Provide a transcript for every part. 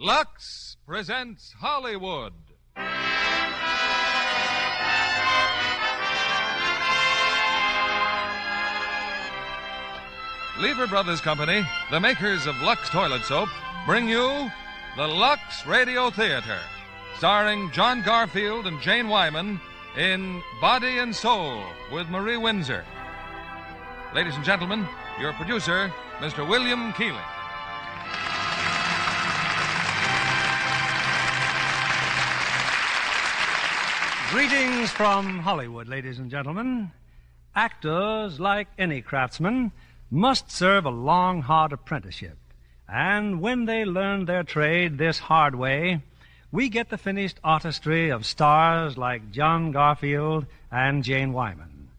Lux presents Hollywood. Lever Brothers Company, the makers of Lux Toilet Soap, bring you the Lux Radio Theater, starring John Garfield and Jane Wyman in Body and Soul with Marie Windsor. Ladies and gentlemen, your producer, Mr. William Keeling. Greetings from Hollywood, ladies and gentlemen. Actors, like any craftsman, must serve a long, hard apprenticeship. And when they learn their trade this hard way, we get the finished artistry of stars like John Garfield and Jane Wyman.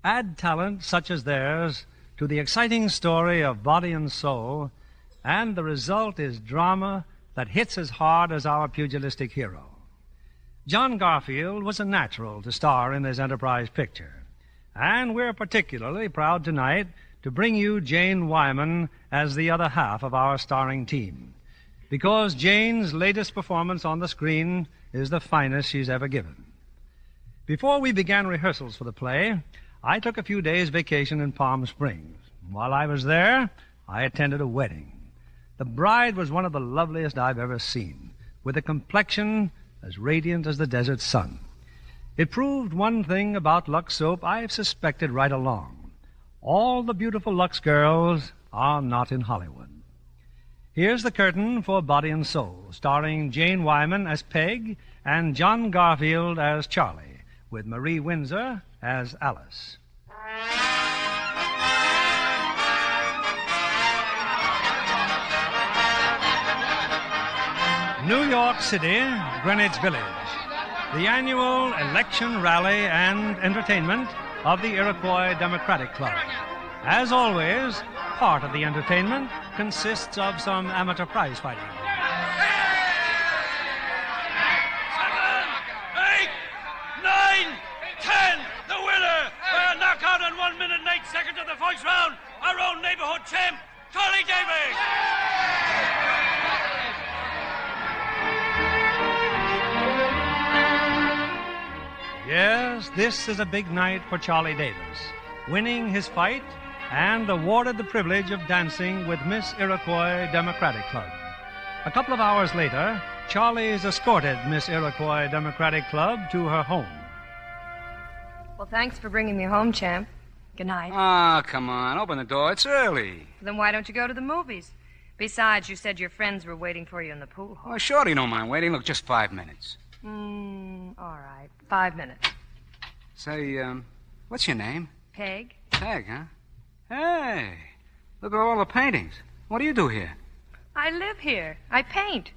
Add talent such as theirs to the exciting story of Body and Soul, and the result is drama that hits as hard as our pugilistic hero. John Garfield was a natural to star in this Enterprise picture, and we're particularly proud tonight to bring you Jane Wyman as the other half of our starring team, because Jane's latest performance on the screen is the finest she's ever given. Before we began rehearsals for the play, I took a few days' vacation in Palm Springs. While I was there, I attended a wedding. The bride was one of the loveliest I've ever seen, with a complexion as radiant as the desert sun. It proved one thing about Lux Soap I've suspected right along. All the beautiful Lux girls are not in Hollywood. Here's the curtain for Body and Soul, starring Jane Wyman as Peg and John Garfield as Charley, with Marie Windsor as Alice. New York City, Greenwich Village, the annual election rally and entertainment of the Iroquois Democratic Club. As always, part of the entertainment consists of some amateur prize fighting. 7, 8, 9, 10, the winner! By a knockout in 1 minute and 8 seconds of the first round, our own neighborhood champ, Charley Davis! Yes, this is a big night for Charley Davis, winning his fight and awarded the privilege of dancing with Miss Iroquois Democratic Club. A couple of hours later, Charley's escorted Miss Iroquois Democratic Club to her home. Well, thanks for bringing me home, champ. Good night. Ah, come on. Open the door. It's early. Then why don't you go to the movies? Besides, you said your friends were waiting for you in the pool hall. Oh, Shorty don't mind waiting. Look, just 5 minutes. All right. 5 minutes. Say, what's your name? Peg? Peg, huh? Hey, look at all the paintings. What do you do here? I live here. I paint.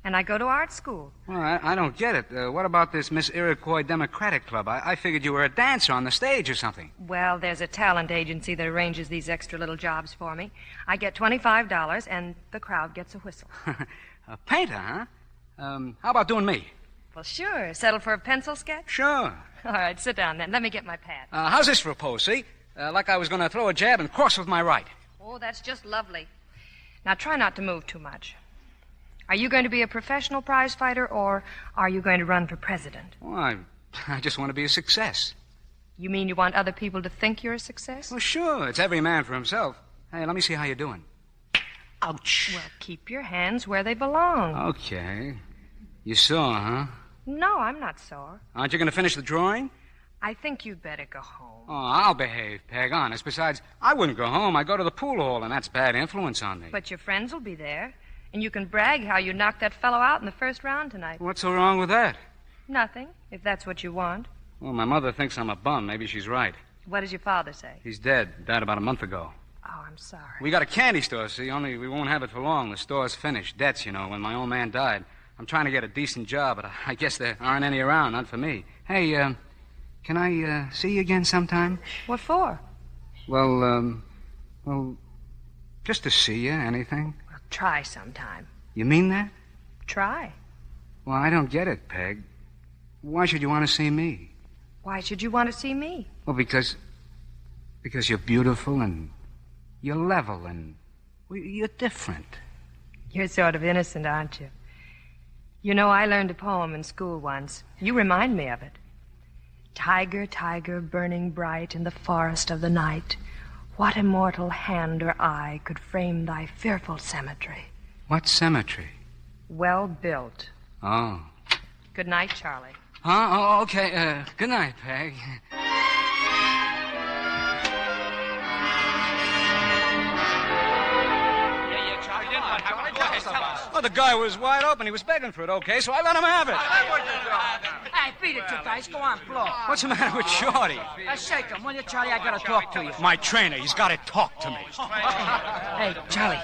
And I go to art school. Well, I don't get it. What about this Miss Iroquois Democratic Club? I figured you were a dancer on the stage or something. Well, there's a talent agency that arranges these extra little jobs for me. I get $25, and the crowd gets a whistle. A painter, huh? How about doing me? Well, sure. Settle for a pencil sketch? Sure. All right, sit down then. Let me get my pad. How's this for a pose, see? Like I was going to throw a jab and cross with my right. Oh, that's just lovely. Now, try not to move too much. Are you going to be a professional prize fighter, or are you going to run for president? Well, I just want to be a success. You mean you want other people to think you're a success? Well, sure. It's every man for himself. Hey, let me see how you're doing. Ouch. Well, keep your hands where they belong. Okay. You saw, huh? No, I'm not sore. Aren't you going to finish the drawing? I think you'd better go home. Oh, I'll behave, Peg, honest. Besides, I wouldn't go home. I'd go to the pool hall, and that's bad influence on me. But your friends will be there, and you can brag how you knocked that fellow out in the first round tonight. What's so wrong with that? Nothing, if that's what you want. Well, my mother thinks I'm a bum. Maybe she's right. What does your father say? He's dead. Died about a month ago. Oh, I'm sorry. We got a candy store, see, only we won't have it for long. The store's finished. Debts, you know, when my old man died. I'm trying to get a decent job, but I guess there aren't any around, not for me. Hey, can I see you again sometime? What for? Well, just to see you, anything. Well, try sometime. You mean that? Try. Well, I don't get it, Peg. Why should you want to see me? Why should you want to see me? Well, because you're beautiful and you're level and you're different. You're sort of innocent, aren't you? You know, I learned a poem in school once. You remind me of it. Tiger, tiger, burning bright in the forest of the night, what immortal hand or eye could frame thy fearful cemetery? What cemetery? Well built. Oh. Good night, Charlie. Huh? Oh, okay. Good night, Peg. Well, the guy was wide open. He was begging for it, okay, so I let him have it. Hey, beat it, you guys. Go on, blow. What's the matter with Shorty? Shake him, will you, Charlie? I gotta talk to you. My trainer, he's got to talk to me. Hey, Charlie.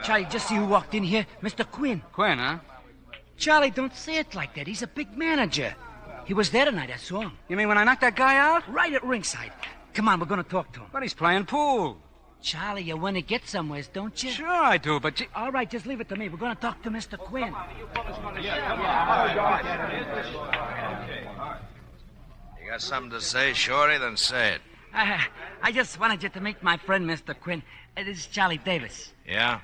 Charlie, just see who walked in here? Mr. Quinn. Quinn, huh? Charlie, don't say it like that. He's a big manager. He was there tonight, I saw him. You mean when I knocked that guy out? Right at ringside. Come on, we're gonna talk to him. But he's playing pool. Charlie, you want to get somewheres, don't you? Sure I do, but... All right, just leave it to me. We're going to talk to Mr. Quinn. You got something to say, Shorty? Then say it. I just wanted you to meet my friend, Mr. Quinn. This is Charley Davis. Yeah?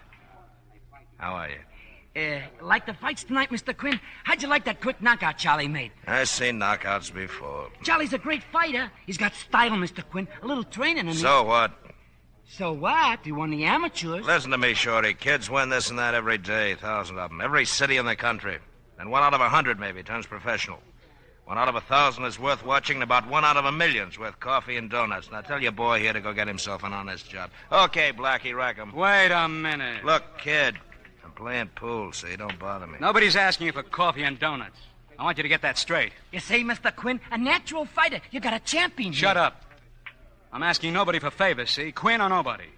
How are you? Like the fights tonight, Mr. Quinn? How'd you like that quick knockout Charlie made? I've seen knockouts before. Charlie's a great fighter. He's got style, Mr. Quinn. A little training in So what? So what? He won the amateurs. Listen to me, Shorty. Kids win this and that every day, thousands of them. Every city in the country. And 1 out of 100, maybe, turns professional. 1 out of 1,000 is worth watching, and about 1 out of 1,000,000's worth coffee and donuts. Now tell your boy here to go get himself an honest job. Okay, Blackie, rack him. Wait a minute. Look, kid, I'm playing pool, so you don't bother me. Nobody's asking you for coffee and donuts. I want you to get that straight. You see, Mr. Quinn, a natural fighter. You got a champion here. Shut up. I'm asking nobody for favors, see? Quinn or nobody.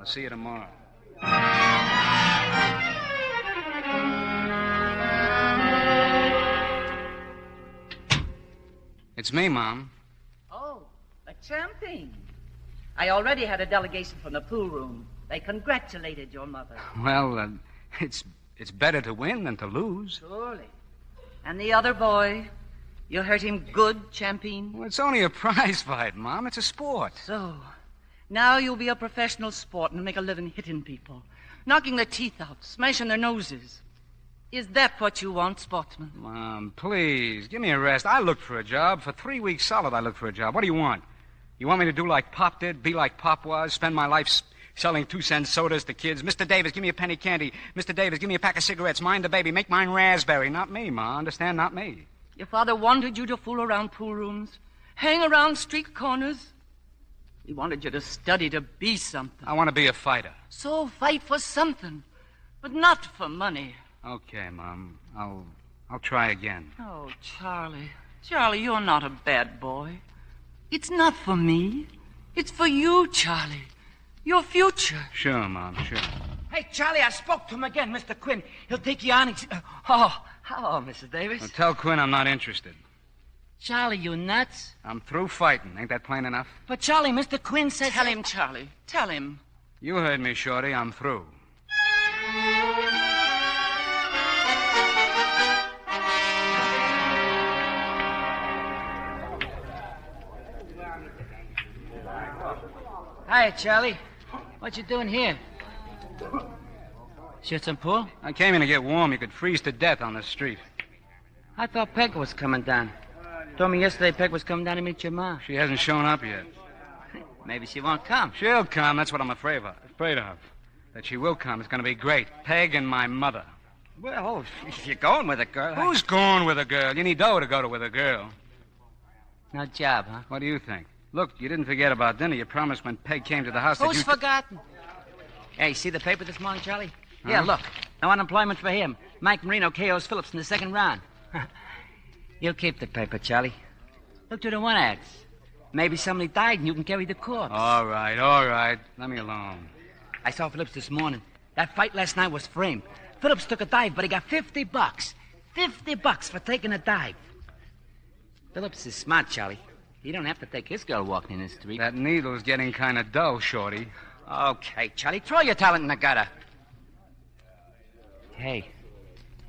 I'll see you tomorrow. It's me, Mom. Oh, a champion. I already had a delegation from the pool room. They congratulated your mother. Well, it's better to win than to lose. Surely. And the other boy, you hurt him good, champion? Well, it's only a prize fight, Mom. It's a sport. So, now you'll be a professional sport and make a living hitting people, knocking their teeth out, smashing their noses. Is that what you want, sportsman? Mom, please, give me a rest. I looked for a job. For 3 weeks solid, I looked for a job. What do you want? You want me to do like Pop did, be like Pop was, spend my life selling 2-cent sodas to kids? Mr. Davis, give me a penny candy. Mr. Davis, give me a pack of cigarettes. Mind the baby. Make mine raspberry. Not me, Ma. Understand? Not me. Your father wanted you to fool around pool rooms, hang around street corners. He wanted you to study to be something. I want to be a fighter. So fight for something, but not for money. Okay, Mom. I'll try again. Oh, Charlie. Charlie, you're not a bad boy. It's not for me. It's for you, Charlie. Your future. Sure, Mom, sure. Hey, Charlie, I spoke to him again, Mr. Quinn. He'll take you on. Hello, Mrs. Davis. Well, tell Quinn I'm not interested. Charlie, you nuts? I'm through fighting. Ain't that plain enough? But, Charlie, Mr. Quinn says... Tell him, Charlie. Tell him. You heard me, Shorty. I'm through. Hi, Charlie. What you doing here? Shoot some pool? I came in to get warm. You could freeze to death on the street. I thought Peg was coming down. Told me yesterday Peg was coming down to meet your ma. She hasn't shown up yet. Maybe she won't come. She'll come. That's what I'm afraid of. That she will come. It's going to be great. Peg and my mother. Well, if you're going with a girl... Who's going with a girl? You need dough to go with a girl. No job, huh? What do you think? Look, you didn't forget about dinner. You promised when Peg came to the house that Who's you... forgotten? Hey, see the paper this morning, Charlie? Huh? Yeah, look. No unemployment for him. Mike Marino KOs Phillips in the second round. You'll keep the paper, Charlie. Look to the one ads. Maybe somebody died and you can carry the corpse. All right. Let me alone. I saw Phillips this morning. That fight last night was framed. Phillips took a dive, but he got $50. $50 for taking a dive. Phillips is smart, Charlie. He don't have to take his girl walking in the street. That needle's getting kind of dull, Shorty. Okay, Charlie, throw your talent in the gutter. Hey,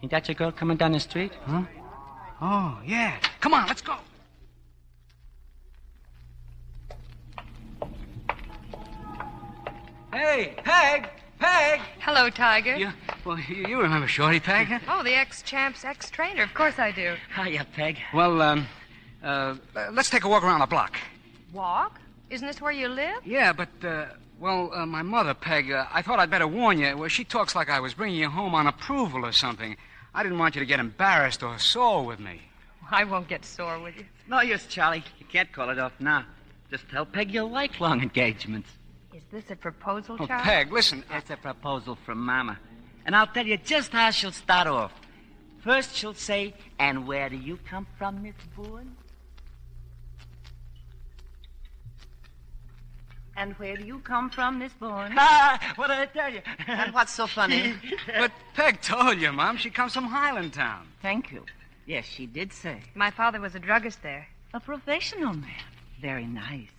ain't that your girl coming down the street? Huh? Oh, yeah. Come on, let's go. Hey, Peg! Hello, Tiger. Well, you remember Shorty, Peg? Oh, the ex-champ's ex-trainer. Of course I do. Hiya, Peg. Well, let's take a walk around the block. Walk? Isn't this where you live? Yeah, but, my mother, Peg, I thought I'd better warn you. Well, she talks like I was bringing you home on approval or something. I didn't want you to get embarrassed or sore with me. I won't get sore with you. No use, Charlie. You can't call it off now. Just tell Peg you like long engagements. Is this a proposal, Oh, Charlie? Peg, listen. It's a proposal from Mama. And I'll tell you just how she'll start off. First, she'll say, "And where do you come from, Miss Boone?" And where do you come from, Miss Boone? What did I tell you? And what's so funny? But Peg told you, Mom. She comes from Highlandtown. Thank you. Yes, she did say. My father was a druggist there. A professional man. Very nice.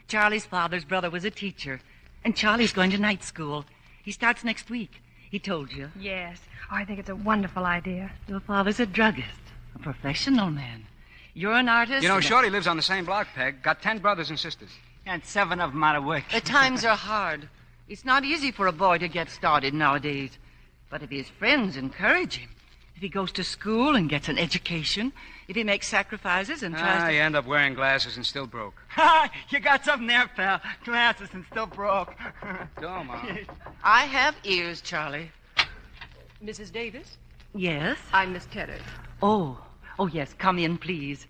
Charlie's father's brother was a teacher. And Charlie's going to night school. He starts next week. He told you. Yes. Oh, I think it's a wonderful idea. Your father's a druggist. A professional man. You're an artist. You know, and Shorty lives on the same block, Peg. Got 10 brothers and sisters. And 7 of them out of work. The times are hard. It's not easy for a boy to get started nowadays. But if his friends encourage him, if he goes to school and gets an education, if he makes sacrifices and tries to... You end up wearing glasses and still broke. Ha! You got something there, pal. Glasses and still broke. Go, Mom. I have ears, Charlie. Mrs. Davis? Yes? I'm Miss Tedder. Oh, yes. Come in, please.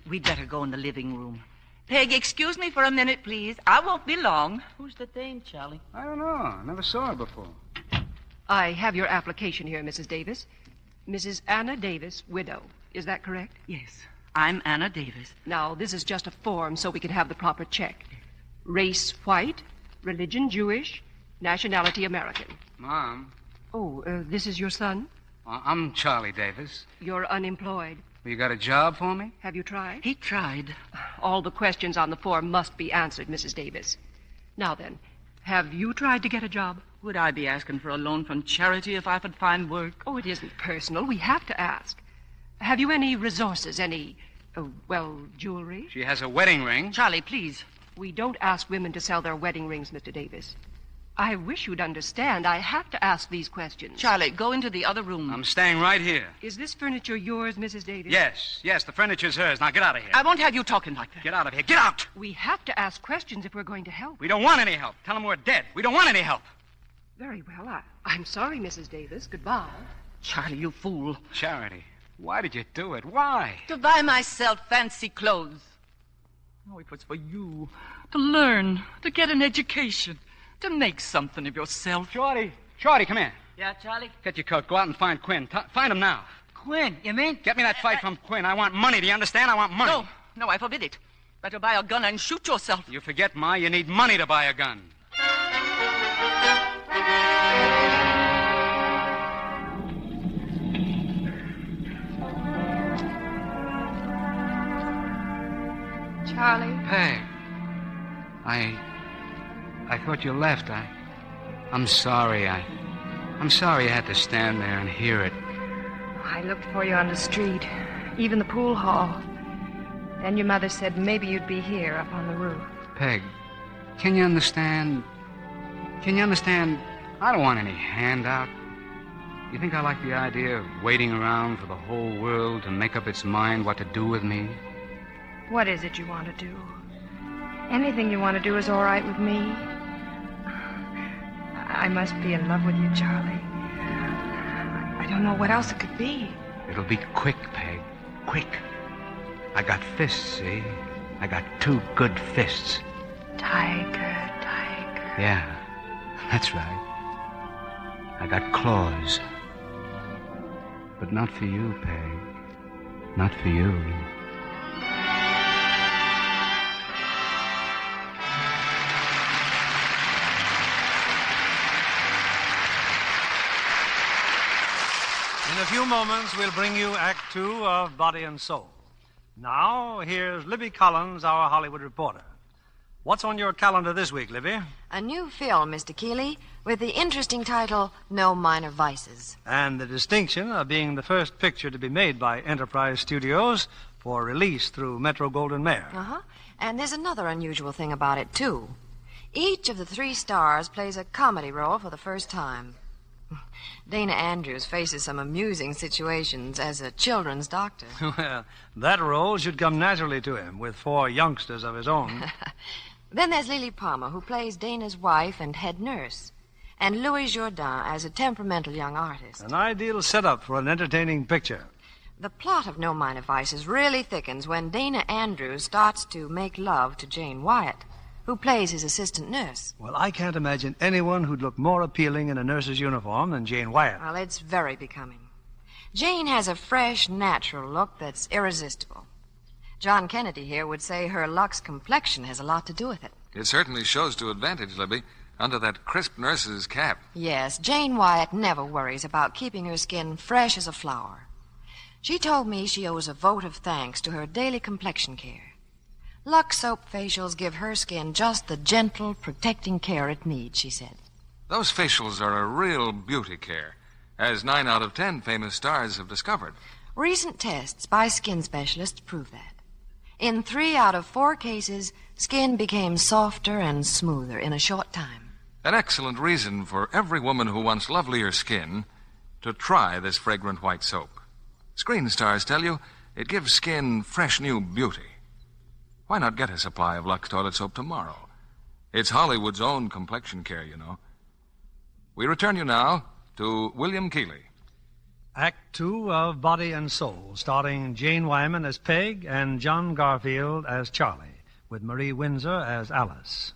We'd better go in the living room. Peg, excuse me for a minute, please. I won't be long. Who's the dame, Charlie? I don't know. Never saw her before. I have your application here, Mrs. Davis. Mrs. Anna Davis, widow. Is that correct? Yes. I'm Anna Davis. Now, this is just a form so we can have the proper check. Race, white. Religion, Jewish. Nationality, American. Mom. Oh, this is your son? I'm Charley Davis. You're unemployed. You got a job for me? Have you tried? He tried. All the questions on the form must be answered, Mrs. Davis. Now then, have you tried to get a job? Would I be asking for a loan from charity if I could find work? Oh, it isn't personal. We have to ask. Have you any resources, any, jewelry? She has a wedding ring. Charlie, please. We don't ask women to sell their wedding rings, Mr. Davis. I wish you'd understand. I have to ask these questions. Charlie, go into the other room. I'm staying right here. Is this furniture yours, Mrs. Davis? Yes, the furniture's hers. Now get out of here. I won't have you talking like that. Get out of here. Get out! We have to ask questions if we're going to help. We don't want any help. Tell them we're dead. We don't want any help. Very well. I'm sorry, Mrs. Davis. Goodbye. Charlie, you fool. Charity, why did you do it? Why? To buy myself fancy clothes. Oh, it was for you. To learn, to get an education, to make something of yourself. Shorty, come here. Yeah, Charlie? Get your coat. Go out and find Quinn. Find him now. Quinn, you mean? Get me that fight from Quinn. I want money. Do you understand? I want money. No, I forbid it. Better buy a gun and shoot yourself. You forget, Ma, you need money to buy a gun. Charlie? Peg, I thought you left. I'm sorry. I'm sorry I had to stand there and hear it. I looked for you on the street, even the pool hall. Then your mother said maybe you'd be here up on the roof. Peg, can you understand? I don't want any handout. You think I like the idea of waiting around for the whole world to make up its mind what to do with me? What is it you want to do? Anything you want to do is all right with me. I must be in love with you, Charlie. I don't know what else it could be. It'll be quick, Peg. Quick. I got fists, see? I got 2 good fists. Tiger. Yeah, that's right. I got claws. But not for you, Peg. Not for you. In a few moments, we'll bring you Act 2 of Body and Soul. Now, here's Libby Collins, our Hollywood reporter. What's on your calendar this week, Libby? A new film, Mr. Keeley, with the interesting title, No Minor Vices. And the distinction of being the first picture to be made by Enterprise Studios for release through Metro-Goldwyn-Mayer. Uh-huh. And there's another unusual thing about it, too. Each of the 3 stars plays a comedy role for the first time. Dana Andrews faces some amusing situations as a children's doctor. Well, that role should come naturally to him, with 4 youngsters of his own. Then there's Lilli Palmer, who plays Dana's wife and head nurse, and Louis Jourdain as a temperamental young artist. An ideal setup for an entertaining picture. The plot of No Minor Vices really thickens when Dana Andrews starts to make love to Jane Wyatt, who plays his assistant nurse. Well, I can't imagine anyone who'd look more appealing in a nurse's uniform than Jane Wyatt. Well, it's very becoming. Jane has a fresh, natural look that's irresistible. John Kennedy here would say her Lux complexion has a lot to do with it. It certainly shows to advantage, Libby, under that crisp nurse's cap. Yes, Jane Wyatt never worries about keeping her skin fresh as a flower. She told me she owes a vote of thanks to her daily complexion care. Lux soap facials give her skin just the gentle, protecting care it needs, she said. Those facials are a real beauty care, as 9 out of 10 famous stars have discovered. Recent tests by skin specialists prove that. In 3 out of 4 cases, skin became softer and smoother in a short time. An excellent reason for every woman who wants lovelier skin to try this fragrant white soap. Screen stars tell you it gives skin fresh new beauty. Why not get a supply of Lux toilet soap tomorrow? It's Hollywood's own complexion care, you know. We return you now to William Keighley. Act 2 of Body and Soul, starring Jane Wyman as Peg and John Garfield as Charlie, with Marie Windsor as Alice.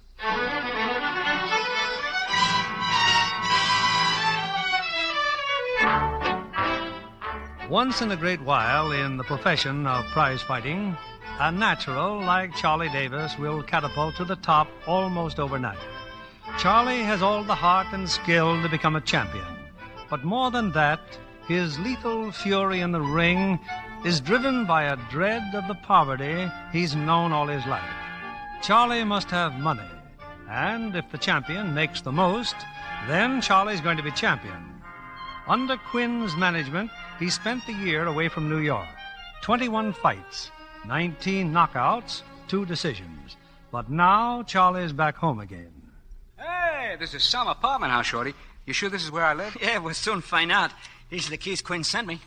Once in a great while in the profession of prize fighting, a natural like Charley Davis will catapult to the top almost overnight. Charlie has all the heart and skill to become a champion. But more than that, his lethal fury in the ring is driven by a dread of the poverty he's known all his life. Charlie must have money, and if the champion makes the most, then Charlie's going to be champion. Under Quinn's management, he spent the year away from New York. 21 fights, 19 knockouts, 2 decisions. But now Charlie's back home again. Hey, this is some apartment house, Shorty. You sure this is where I live? Yeah, we'll soon find out. These are the keys Quinn sent me.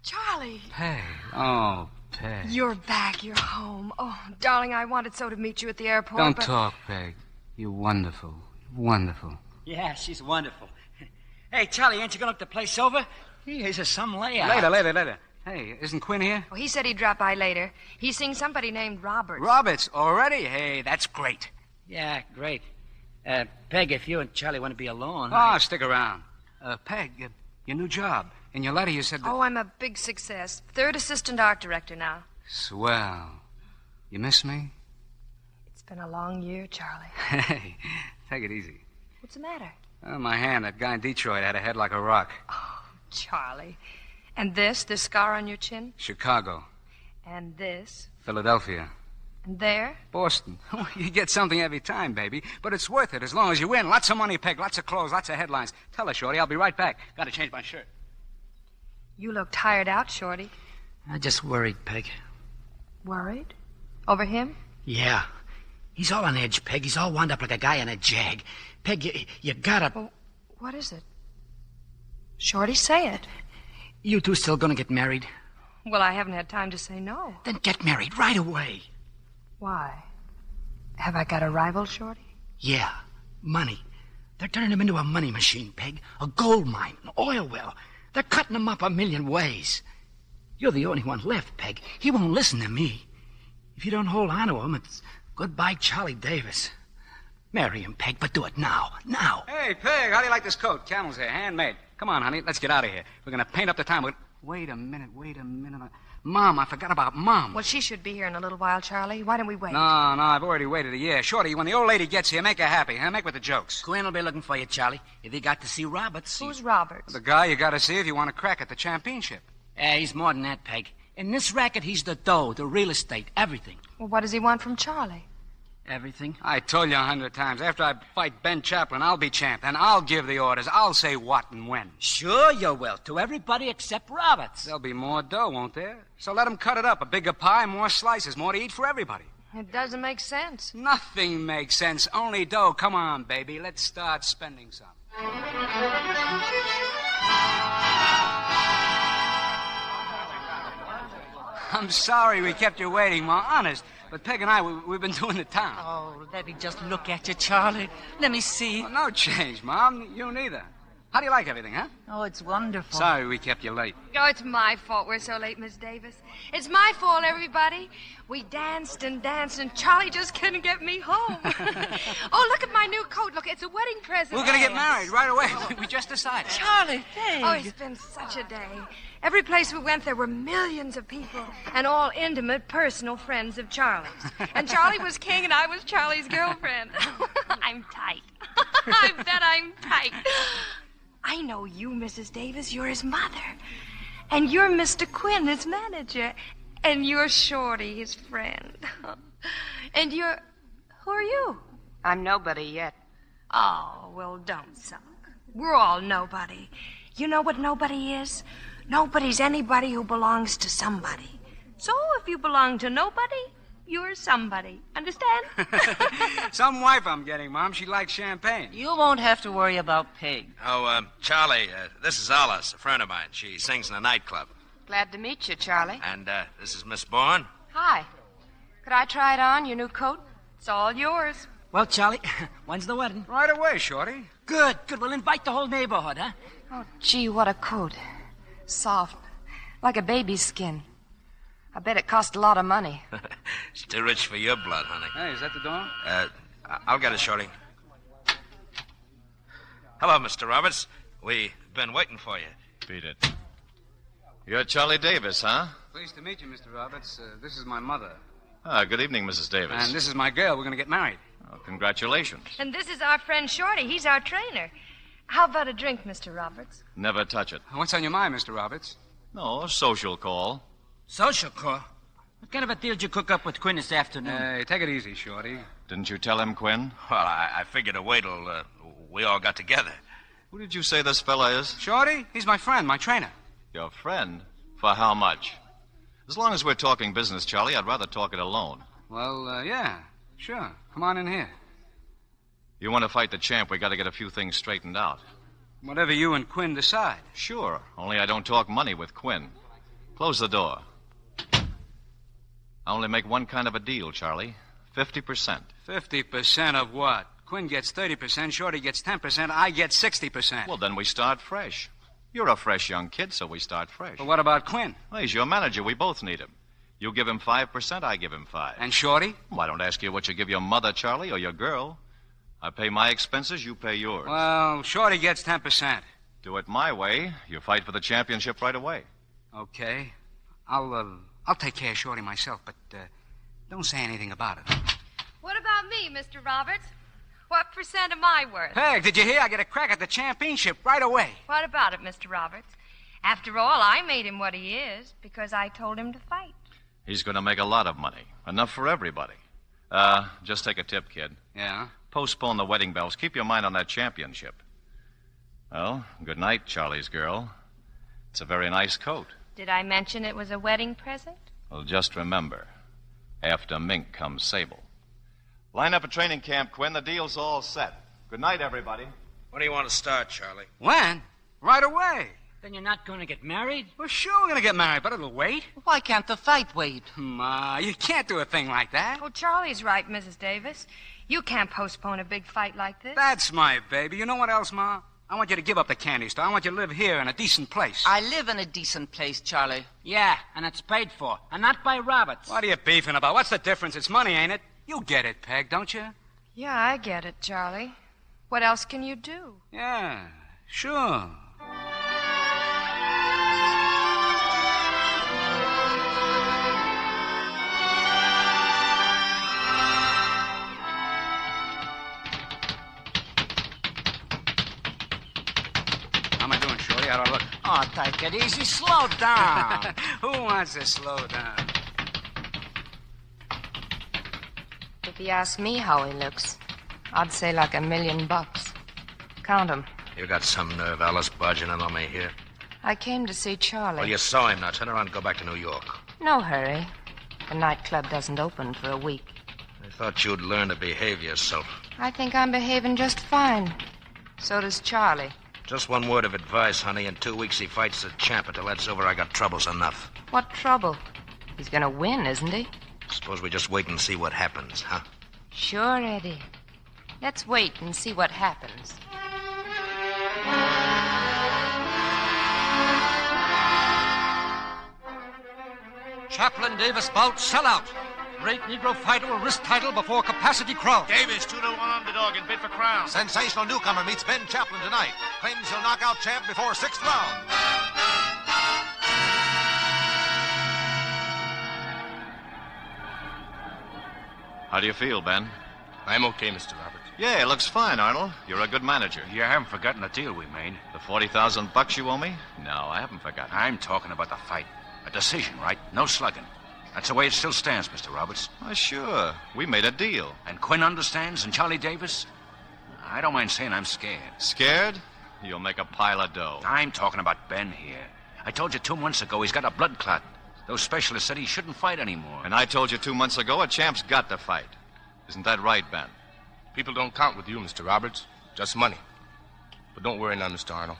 Charlie! Peg. Oh, Peg. You're back. You're home. Oh, darling, I wanted so to meet you at the airport. Don't but... talk, Peg. You're wonderful. Wonderful. Yeah, she's wonderful. Hey, Charlie, ain't you going to look the place over? Here's some layout. Later. Hey, isn't Quinn here? Oh, he said he'd drop by later. He's seeing somebody named Roberts. Roberts, already? Hey, that's great. Yeah, great. Peg, if you and Charlie want to be alone... Oh, stick around. Peg, your new job. In your letter you said that... Oh, I'm a big success. 3rd assistant art director now. Swell. You miss me? It's been a long year, Charlie. Hey, take it easy. What's the matter? Oh, my hand. That guy in Detroit had a head like a rock. Oh, Charlie. And this scar on your chin? Chicago. And this? Philadelphia. And there? Boston. You get something every time, baby. But it's worth it as long as you win. Lots of money, Peg. Lots of clothes. Lots of headlines. Tell her, Shorty. I'll be right back. Got to change my shirt. You look tired out, Shorty. I'm just worried, Peg. Worried? Over him? Yeah. He's all on edge, Peg. He's all wound up like a guy in a jag. Peg, you gotta... Oh, what is it? Shorty, say it. You two still gonna get married? Well, I haven't had time to say no. Then get married right away. Why? Have I got a rival, Shorty? Yeah, money. They're turning him into a money machine, Peg. A gold mine, an oil well. They're cutting him up a million ways. You're the only one left, Peg. He won't listen to me. If you don't hold on to him, it's goodbye, Charley Davis. Marry him, Peg, but do it now. Now. Hey, Peg, how do you like this coat? Camel's hair, handmade. Come on, honey, let's get out of here. We're going to paint up the town. Wait a minute. Mom, I forgot about Mom. Well, she should be here in a little while, Charlie. Why don't we wait? No, I've already waited a year. Shorty, when the old lady gets here, make her happy. Huh? Make with the jokes. Quinn will be looking for you, Charlie. If he got to see Roberts... Who's Roberts? The guy you got to see if you want to crack at the championship. He's more than that, Peg. In this racket, he's the dough, the real estate, everything. Well, what does he want from Charlie? Everything. I told you 100 times. After I fight Ben Chaplin, I'll be champ. And I'll give the orders. I'll say what and when. Sure you will. To everybody except Roberts. There'll be more dough, won't there? So let him cut it up. A bigger pie, more slices, more to eat for everybody. It doesn't make sense. Nothing makes sense. Only dough. Come on, baby. Let's start spending some. I'm sorry we kept you waiting, Ma. Honest. But Peg and I, we've been doing the town. Oh, let me just look at you, Charlie. Let me see. Well, no change, Mom. You neither. How do you like everything, huh? Oh, it's wonderful. Sorry we kept you late. Oh, it's my fault we're so late, Miss Davis. It's my fault, everybody. We danced and danced, and Charlie just couldn't get me home. Oh, look at my new coat. Look, it's a wedding present. We're going to get married right away. We just decided. Charlie, thanks. Oh, it's been such a day. Every place we went, there were millions of people, and all intimate, personal friends of Charlie's. And Charlie was king, and I was Charlie's girlfriend. I'm tight. I bet I'm tight. I know you, Mrs. Davis. You're his mother. And you're Mr. Quinn, his manager. And you're Shorty, his friend. And you're... Who are you? I'm nobody yet. Oh, well, don't suck. We're all nobody. You know what nobody is? Nobody's anybody who belongs to somebody. So if you belong to nobody, you're somebody. Understand? Some wife I'm getting, Mom. She likes champagne. You won't have to worry about Peg. Oh, Charlie, this is Alice, a friend of mine. She sings in a nightclub. Glad to meet you, Charlie. And this is Miss Bourne. Hi. Could I try it on, your new coat? It's all yours. Well, Charlie, when's the wedding? Right away, Shorty. Good. We'll invite the whole neighborhood, huh? Oh, gee, what a coat. Soft. Like a baby's skin. I bet it cost a lot of money. It's too rich for your blood, honey. Hey, is that the door? I'll get it, Shorty. Hello, Mr. Roberts. We've been waiting for you. Beat it. You're Charley Davis, huh? Pleased to meet you, Mr. Roberts. This is my mother. Good evening, Mrs. Davis. And this is my girl. We're going to get married. Oh, congratulations. And this is our friend Shorty. He's our trainer. How about a drink, Mr. Roberts? Never touch it. What's on your mind, Mr. Roberts? No, social call. Social call? What kind of a deal did you cook up with Quinn this afternoon? Hey, take it easy, Shorty. Didn't you tell him, Quinn? Well, I figured to wait till we all got together. Who did you say this fella is? Shorty? He's my friend, my trainer. Your friend? For how much? As long as we're talking business, Charlie, I'd rather talk it alone. Well, yeah, sure. Come on in here. You want to fight the champ, we got to get a few things straightened out. Whatever you and Quinn decide. Sure, only I don't talk money with Quinn. Close the door. I only make one kind of a deal, Charlie. 50%. 50% of what? Quinn gets 30%, Shorty gets 10%, I get 60%. Well, then we start fresh. You're a fresh young kid, so we start fresh. But what about Quinn? Well, he's your manager. We both need him. You give him 5%, I give him 5%. And Shorty? Well, I don't ask you what you give your mother, Charlie, or your girl. I pay my expenses, you pay yours. Well, Shorty gets 10%. Do it my way. You fight for the championship right away. Okay. I'll take care of Shorty myself, but don't say anything about it. What about me, Mr. Roberts? What percent am I worth? Peg, did you hear? I get a crack at the championship right away. What about it, Mr. Roberts? After all, I made him what he is because I told him to fight. He's going to make a lot of money. Enough for everybody. Just take a tip, kid. Yeah? Postpone the wedding bells. Keep your mind on that championship. Well, good night, Charlie's girl. It's a very nice coat. Did I mention it was a wedding present? Well, just remember, after mink comes sable. Line up a training camp, Quinn. The deal's all set. Good night, everybody. When do you want to start, Charlie? When? Right away. Then you're not going to get married? Well, sure we're going to get married, but it'll wait. Why can't the fight wait? Ma, you can't do a thing like that. Oh, Charlie's right, Mrs. Davis. You can't postpone a big fight like this. That's my baby. You know what else, Ma? I want you to give up the candy store. I want you to live here in a decent place. I live in a decent place, Charlie. Yeah, and it's paid for, and not by Roberts. What are you beefing about? What's the difference? It's money, ain't it? You get it, Peg, don't you? Yeah, I get it, Charlie. What else can you do? Yeah, sure. How am I doing, Shorty? How do I look? Oh, take it easy. Slow down. Who wants to slow down? If you ask me how he looks, I'd say like $1 million. Count 'em. You got some nerve, Alice, barging in on me here. I came to see Charlie. Well, you saw him now. Turn around and go back to New York. No hurry. The nightclub doesn't open for a week. I thought you'd learn to behave yourself. I think I'm behaving just fine. So does Charlie. Just one word of advice, honey. In 2 weeks, he fights the champ. Until that's over, I got troubles enough. What trouble? He's going to win, isn't he? Suppose we just wait and see what happens, huh? Sure, Eddie. Let's wait and see what happens. Chaplain Davis bout sellout. Great Negro fighter will risk title before capacity crowd. Davis, 2-1 underdog and bid for crown. Sensational newcomer meets Ben Chaplin tonight. Claims he'll knock out champ before 6th round. How do you feel, Ben? I'm okay, Mr. Roberts. Yeah, it looks fine, Arnold. You're a good manager. You haven't forgotten the deal we made. The $40,000 you owe me? No, I haven't forgotten. I'm talking about the fight. A decision, right? No slugging. That's the way it still stands, Mr. Roberts. Well, sure. We made a deal. And Quinn understands, and Charley Davis? I don't mind saying I'm scared. Scared? You'll make a pile of dough. I'm talking about Ben here. I told you 2 months ago he's got a blood clot. Those specialists said he shouldn't fight anymore. And I told you 2 months ago a champ's got to fight. Isn't that right, Ben? People don't count with you, Mr. Roberts. Just money. But don't worry now, Mr. Arnold.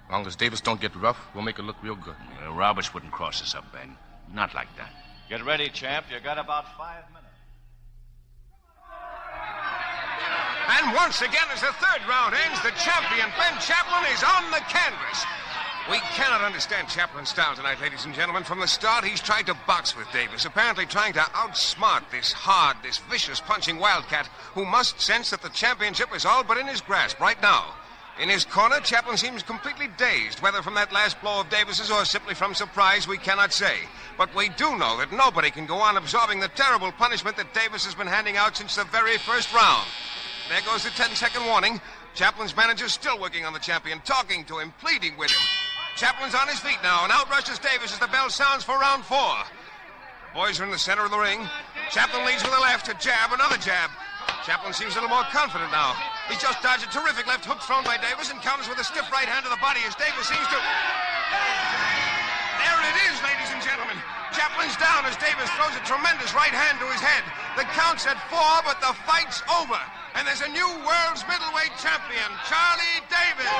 As long as Davis don't get rough, we'll make it look real good. Roberts wouldn't cross us up, Ben. Not like that. Get ready, champ. You got about 5 minutes. And once again, as the third round ends, the champion, Ben Chaplin, is on the canvas. We cannot understand Chaplin's style tonight, ladies and gentlemen. From the start, he's tried to box with Davis, apparently trying to outsmart this hard, this vicious punching wildcat who must sense that the championship is all but in his grasp right now. In his corner, Chaplin seems completely dazed, whether from that last blow of Davis's or simply from surprise, we cannot say. But we do know that nobody can go on absorbing the terrible punishment that Davis has been handing out since the very first round. There goes the 10-second warning. Chaplin's manager's still working on the champion, talking to him, pleading with him. Chaplin's on his feet now, and out rushes Davis as the bell sounds for round 4. The boys are in the center of the ring. Chaplin leads with a left, a jab, another jab. Chaplin seems a little more confident now. He's just dodged a terrific left hook thrown by Davis and counters with a stiff right hand to the body as Davis seems to... There it is, ladies and gentlemen. Chaplin's down as Davis throws a tremendous right hand to his head. The count's at 4, but the fight's over. And there's a new world's middleweight champion, Charley Davis.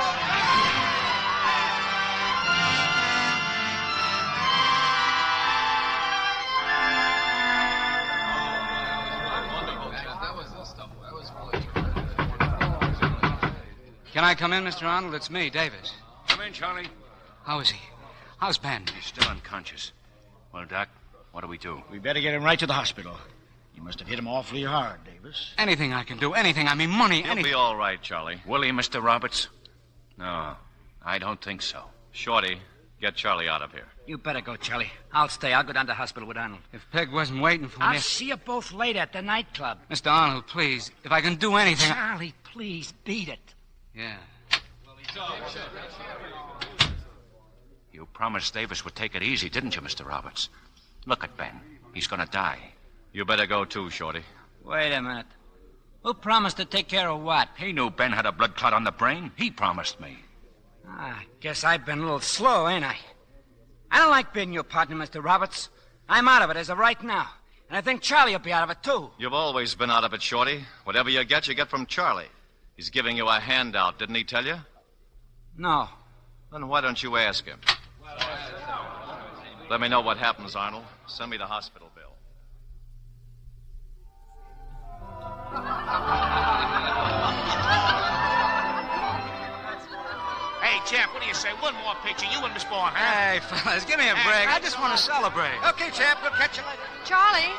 Can I come in, Mr. Arnold? It's me, Davis. Come in, Charlie. How is he? How's Ben? He's still unconscious. Well, Doc, what do we do? We better get him right to the hospital. You must have hit him awfully hard, Davis. Anything I can do, anything. I mean, money, He'll anything. be all right, Charlie. Will he, Mr. Roberts? No, I don't think so. Shorty, get Charlie out of here. You better go, Charlie. I'll stay. I'll go down to the hospital with Arnold. If Peg wasn't waiting for I'll me... see you both later at the nightclub. Mr. Arnold, please, if I can do anything... Charlie, please, beat it. Yeah. You promised Davis would take it easy, didn't you, Mr. Roberts? Look at Ben. He's gonna die. You better go too, Shorty. Wait a minute. Who promised to take care of what? He knew Ben had a blood clot on the brain. He promised me. I guess I've been a little slow, ain't I? I don't like being your partner, Mr. Roberts. I'm out of it as of right now. And I think Charlie will be out of it, too. You've always been out of it, Shorty. Whatever you get from Charlie. He's giving you a handout, didn't he tell you? No. Then why don't you ask him? Let me know what happens, Arnold. Send me the hospital bill. Hey, Champ, what do you say? One more picture, you and Miss Bourne, huh? Hey, fellas, give me a break. I just want to celebrate. Okay, Champ, we'll catch you later. Charlie,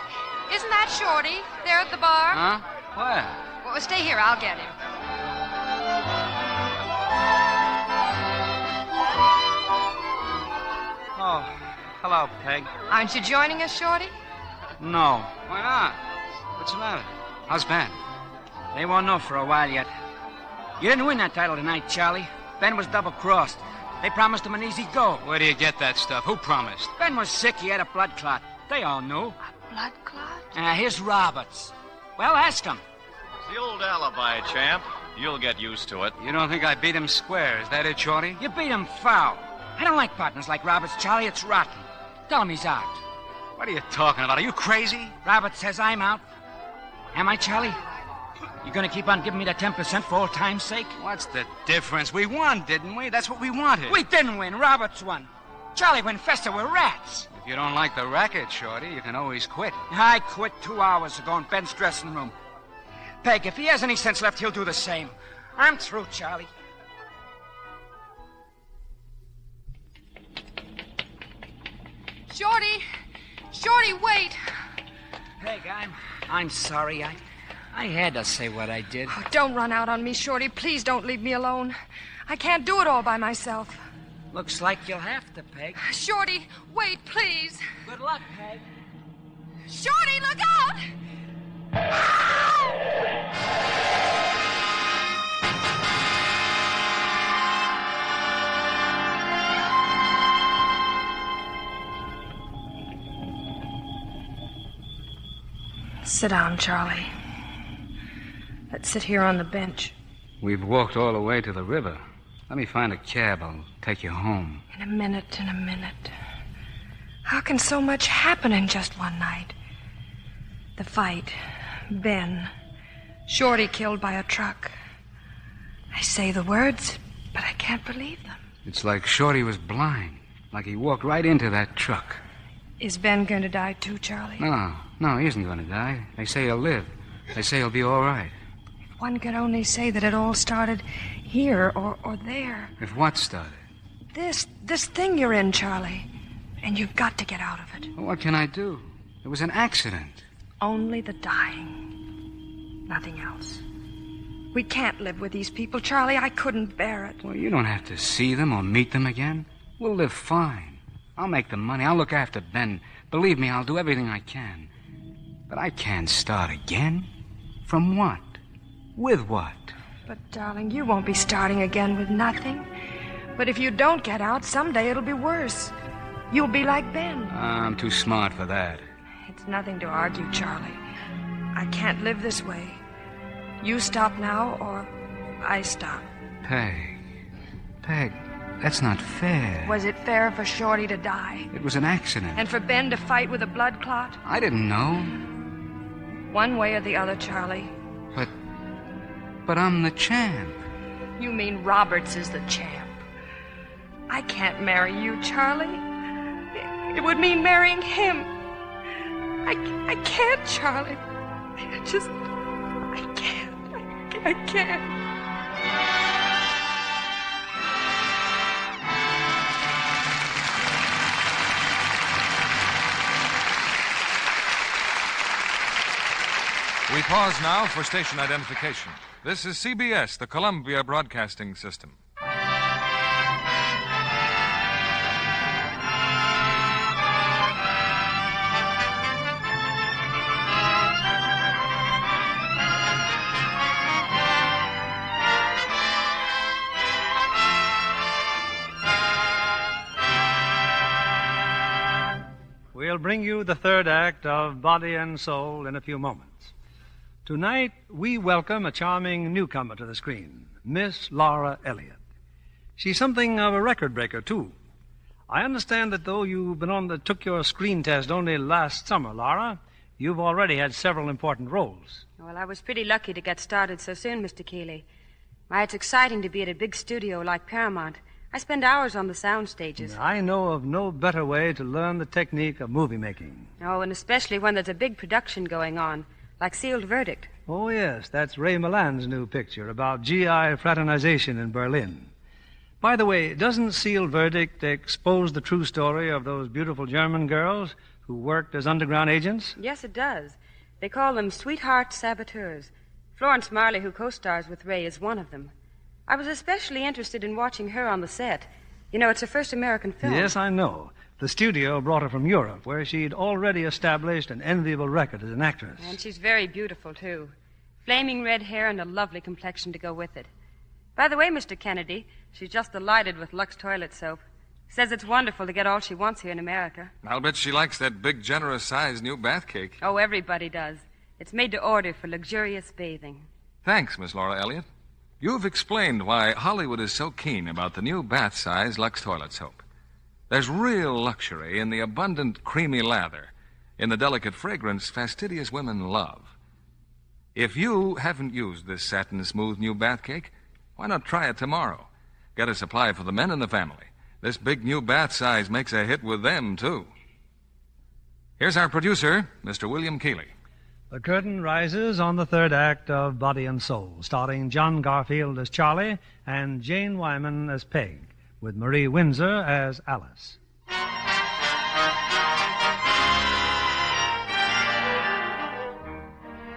isn't that Shorty there at the bar? Huh? Where? Well, stay here. I'll get him. Oh, hello, Peg. Aren't you joining us, Shorty? No. Why not? What's the matter? How's Ben? They won't know for a while yet. You didn't win that title tonight, Charlie. Ben was double-crossed. They promised him an easy go. Where do you get that stuff? Who promised? Ben was sick. He had a blood clot. They all knew. A blood clot? Here's Roberts. Well, ask him. It's the old alibi, champ. You'll get used to it. You don't think I beat him square? Is that it, Shorty? You beat him foul. I don't like partners like Roberts, Charlie. It's rotten. Tell him he's out. What are you talking about? Are you crazy? Roberts says I'm out. Am I, Charlie? You gonna keep on giving me that 10% for old time's sake? What's the difference? We won, didn't we? That's what we wanted. We didn't win. Roberts won. Charlie went Fester with rats. If you don't like the racket, Shorty, you can always quit. I quit 2 hours ago in Ben's dressing room. Peg, if he has any sense left, he'll do the same. I'm through, Charlie. Shorty, wait. Peg, I'm sorry. I had to say what I did. Oh, don't run out on me, Shorty. Please don't leave me alone. I can't do it all by myself. Looks like you'll have to, Peg. Shorty, wait, please. Good luck, Peg. Shorty, look out! Sit down, Charlie. Let's sit here on the bench. We've walked all the way to the river. Let me find a cab. I'll take you home. In a minute. How can so much happen in just one night? The fight, Ben, Shorty killed by a truck. I say the words, but I can't believe them. It's like Shorty was blind, like he walked right into that truck. Is Ben going to die too, Charlie? No, he isn't going to die. They say he'll live. They say he'll be all right. If one could only say that it all started here or there. If what started? This thing you're in, Charlie. And you've got to get out of it. Well, what can I do? It was an accident. Only the dying. Nothing else. We can't live with these people, Charlie. I couldn't bear it. Well, you don't have to see them or meet them again. We'll live fine. I'll make the money. I'll look after Ben. Believe me, I'll do everything I can. But I can't start again. From what? With what? But, darling, you won't be starting again with nothing. But if you don't get out, someday it'll be worse. You'll be like Ben. I'm too smart for that. It's nothing to argue, Charlie. I can't live this way. You stop now, or I stop. Peg, that's not fair. Was it fair for Shorty to die? It was an accident. And for Ben to fight with a blood clot? I didn't know. One way or the other, Charlie. But I'm the champ. You mean Roberts is the champ. I can't marry you, Charlie. It would mean marrying him. I can't, Charlie. I can't. We pause now for station identification. This is CBS, the Columbia Broadcasting System. We'll bring you the third act of Body and Soul in a few moments. Tonight, we welcome a charming newcomer to the screen, Miss Laura Elliott. She's something of a record breaker, too. I understand that though you've took your screen test only last summer, Laura, you've already had several important roles. Well, I was pretty lucky to get started so soon, Mr. Keeley. Why, it's exciting to be at a big studio like Paramount. I spend hours on the sound stages. I know of no better way to learn the technique of movie making. Oh, and especially when there's a big production going on, like Sealed Verdict. Oh, yes, that's Ray Milland's new picture about GI fraternization in Berlin. By the way, doesn't Sealed Verdict expose the true story of those beautiful German girls who worked as underground agents? Yes, it does. They call them sweetheart saboteurs. Florence Marley, who co-stars with Ray, is one of them. I was especially interested in watching her on the set. You know, it's her first American film. Yes, I know. The studio brought her from Europe, where she'd already established an enviable record as an actress. And she's very beautiful, too. Flaming red hair and a lovely complexion to go with it. By the way, Mr. Kennedy, she's just delighted with Lux toilet soap. Says it's wonderful to get all she wants here in America. I'll bet she likes that big, generous-sized new bath cake. Oh, everybody does. It's made to order for luxurious bathing. Thanks, Miss Laura Elliott. You've explained why Hollywood is so keen about the new bath-size Lux toilet soap. There's real luxury in the abundant, creamy lather, in the delicate fragrance fastidious women love. If you haven't used this satin smooth new bath cake, why not try it tomorrow? Get a supply for the men in the family. This big new bath size makes a hit with them, too. Here's our producer, Mr. William Keeley. The curtain rises on the third act of Body and Soul, starring John Garfield as Charlie and Jane Wyman as Peg, with Marie Windsor as Alice.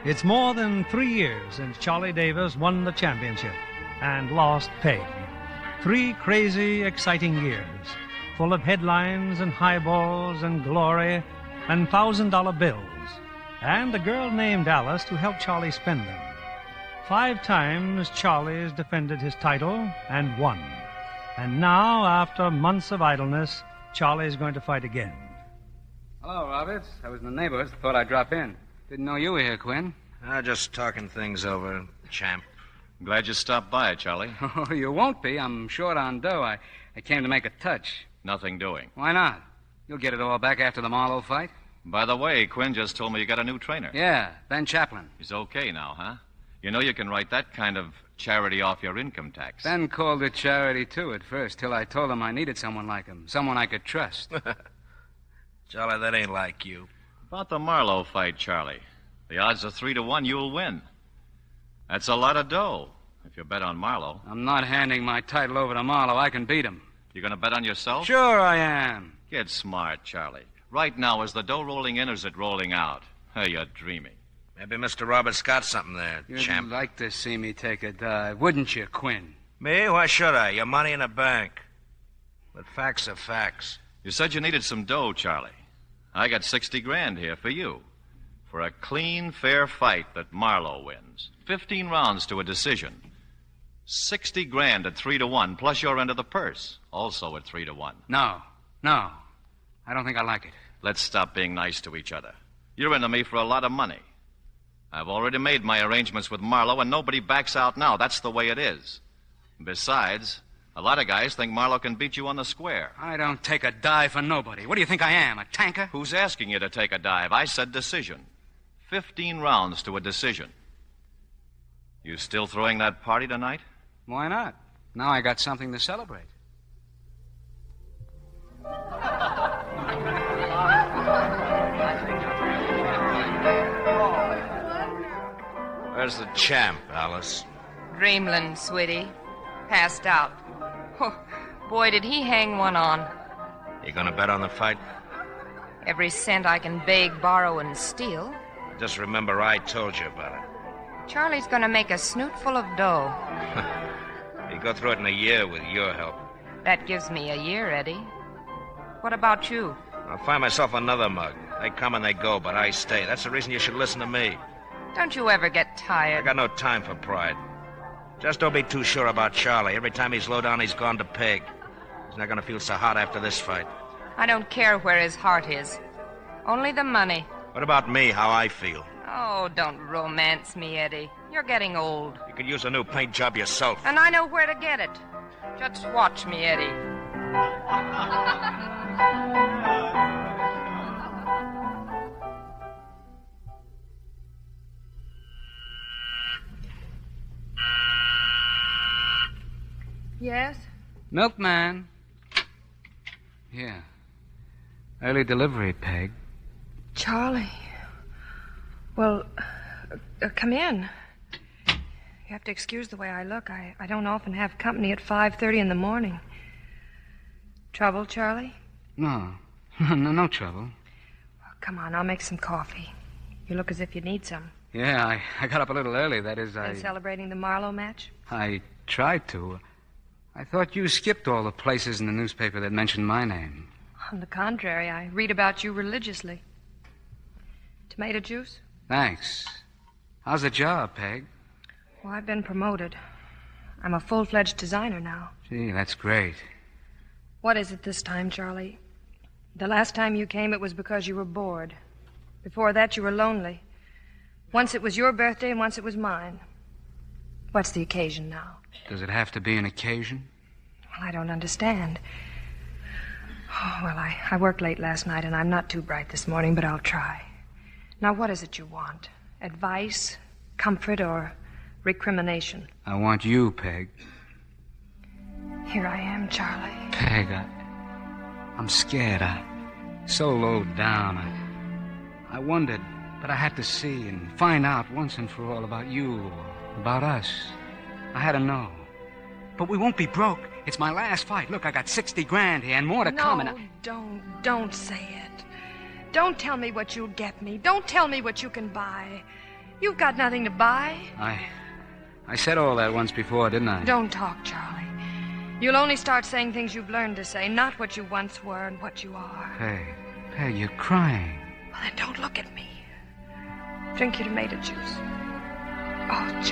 It's more than 3 years since Charley Davis won the championship and lost Peg. 3 crazy, exciting years, full of headlines and highballs and glory and $1,000 bills, and a girl named Alice to help Charlie spend them. 5 times Charlie's defended his title and won. And now, after months of idleness, Charlie's going to fight again. Hello, Roberts. I was in the neighborhood. Thought I'd drop in. Didn't know you were here, Quinn. Just talking things over, champ. Glad you stopped by, Charlie. Oh, you won't be. I'm short on dough. I came to make a touch. Nothing doing. Why not? You'll get it all back after the Marlowe fight. By the way, Quinn just told me you got a new trainer. Yeah, Ben Chaplin. He's okay now, huh? You know you can write that kind of charity off your income tax. Ben called it charity, too, at first, till I told him I needed someone like him, someone I could trust. Charlie, that ain't like you. About the Marlowe fight, Charlie. The odds are 3-1 you'll win. That's a lot of dough, if you bet on Marlowe. I'm not handing my title over to Marlowe. I can beat him. You gonna bet on yourself? Sure I am. Get smart, Charlie. Right now, is the dough rolling in or is it rolling out? Hey, you're dreaming. Maybe Mr. Roberts got something there, You'd champ. like to see me take a dive, wouldn't you, Quinn? Me? Why should I? Your money in the bank. But facts are facts. You said you needed some dough, Charlie. I got 60 grand here for you. For a clean, fair fight that Marlowe wins. 15 rounds to a decision. 60 grand at 3-1, plus your end of the purse, also at 3-1. No. I don't think I like it. Let's stop being nice to each other. You're into me for a lot of money. I've already made my arrangements with Marlowe, and nobody backs out now. That's the way it is. Besides, a lot of guys think Marlowe can beat you on the square. I don't take a dive for nobody. What do you think I am, a tanker? Who's asking you to take a dive? I said decision. 15 rounds to a decision. You still throwing that party tonight? Why not? Now I got something to celebrate. Where's the champ, Alice? Dreamland, sweetie. Passed out. Oh, boy, did he hang one on. You gonna bet on the fight? Every cent I can beg, borrow, and steal. Just remember I told you about it. Charlie's gonna make a snoot full of dough. You go through it in a year with your help. That gives me a year, Eddie. What about you? I'll find myself another mug. They come and they go, but I stay. That's the reason you should listen to me. Don't you ever get tired? I got no time for pride. Just don't be too sure about Charlie. Every time he's low down, he's gone to Peg. He's not gonna feel so hot after this fight. I don't care where his heart is. Only the money. What about me, how I feel? Oh, don't romance me, Eddie. You're getting old. You could use a new paint job yourself. And I know where to get it. Just watch me, Eddie. Yes? Milkman. Yeah. Early delivery, Peg. Charlie. Well, come in. You have to excuse the way I look. I don't often have company at 5:30 in the morning. Trouble, Charlie? No. No trouble. Well, come on, I'll make some coffee. You look as if you need some. Yeah, I got up a little early. That is, Been celebrating the Marlowe match? I tried to. I thought you skipped all the places in the newspaper that mentioned my name. On the contrary, I read about you religiously. Tomato juice? Thanks. How's the job, Peg? Well, I've been promoted. I'm a full-fledged designer now. Gee, that's great. What is it this time, Charlie? The last time you came, it was because you were bored. Before that, you were lonely. Once it was your birthday, and once it was mine. What's the occasion now? Does it have to be an occasion? Well, I don't understand. Oh, well, I worked late last night, and I'm not too bright this morning, but I'll try. Now, what is it you want? Advice? comfort or recrimination. I want you, Peg. Here I am, Charlie. Peg, I'm scared. So low down. I wondered, but I had to see and find out once and for all about you, about us. I had to know. But we won't be broke. It's my last fight. Look, I got 60 grand here and more to come. No, don't say it. Don't tell me what you'll get me. Don't tell me what you can buy. You've got nothing to buy. I said all that once before, didn't I? Don't talk, Charlie. You'll only start saying things you've learned to say, not what you once were and what you are. Peg, you're crying. Well, then don't look at me. Drink your tomato juice. Oh,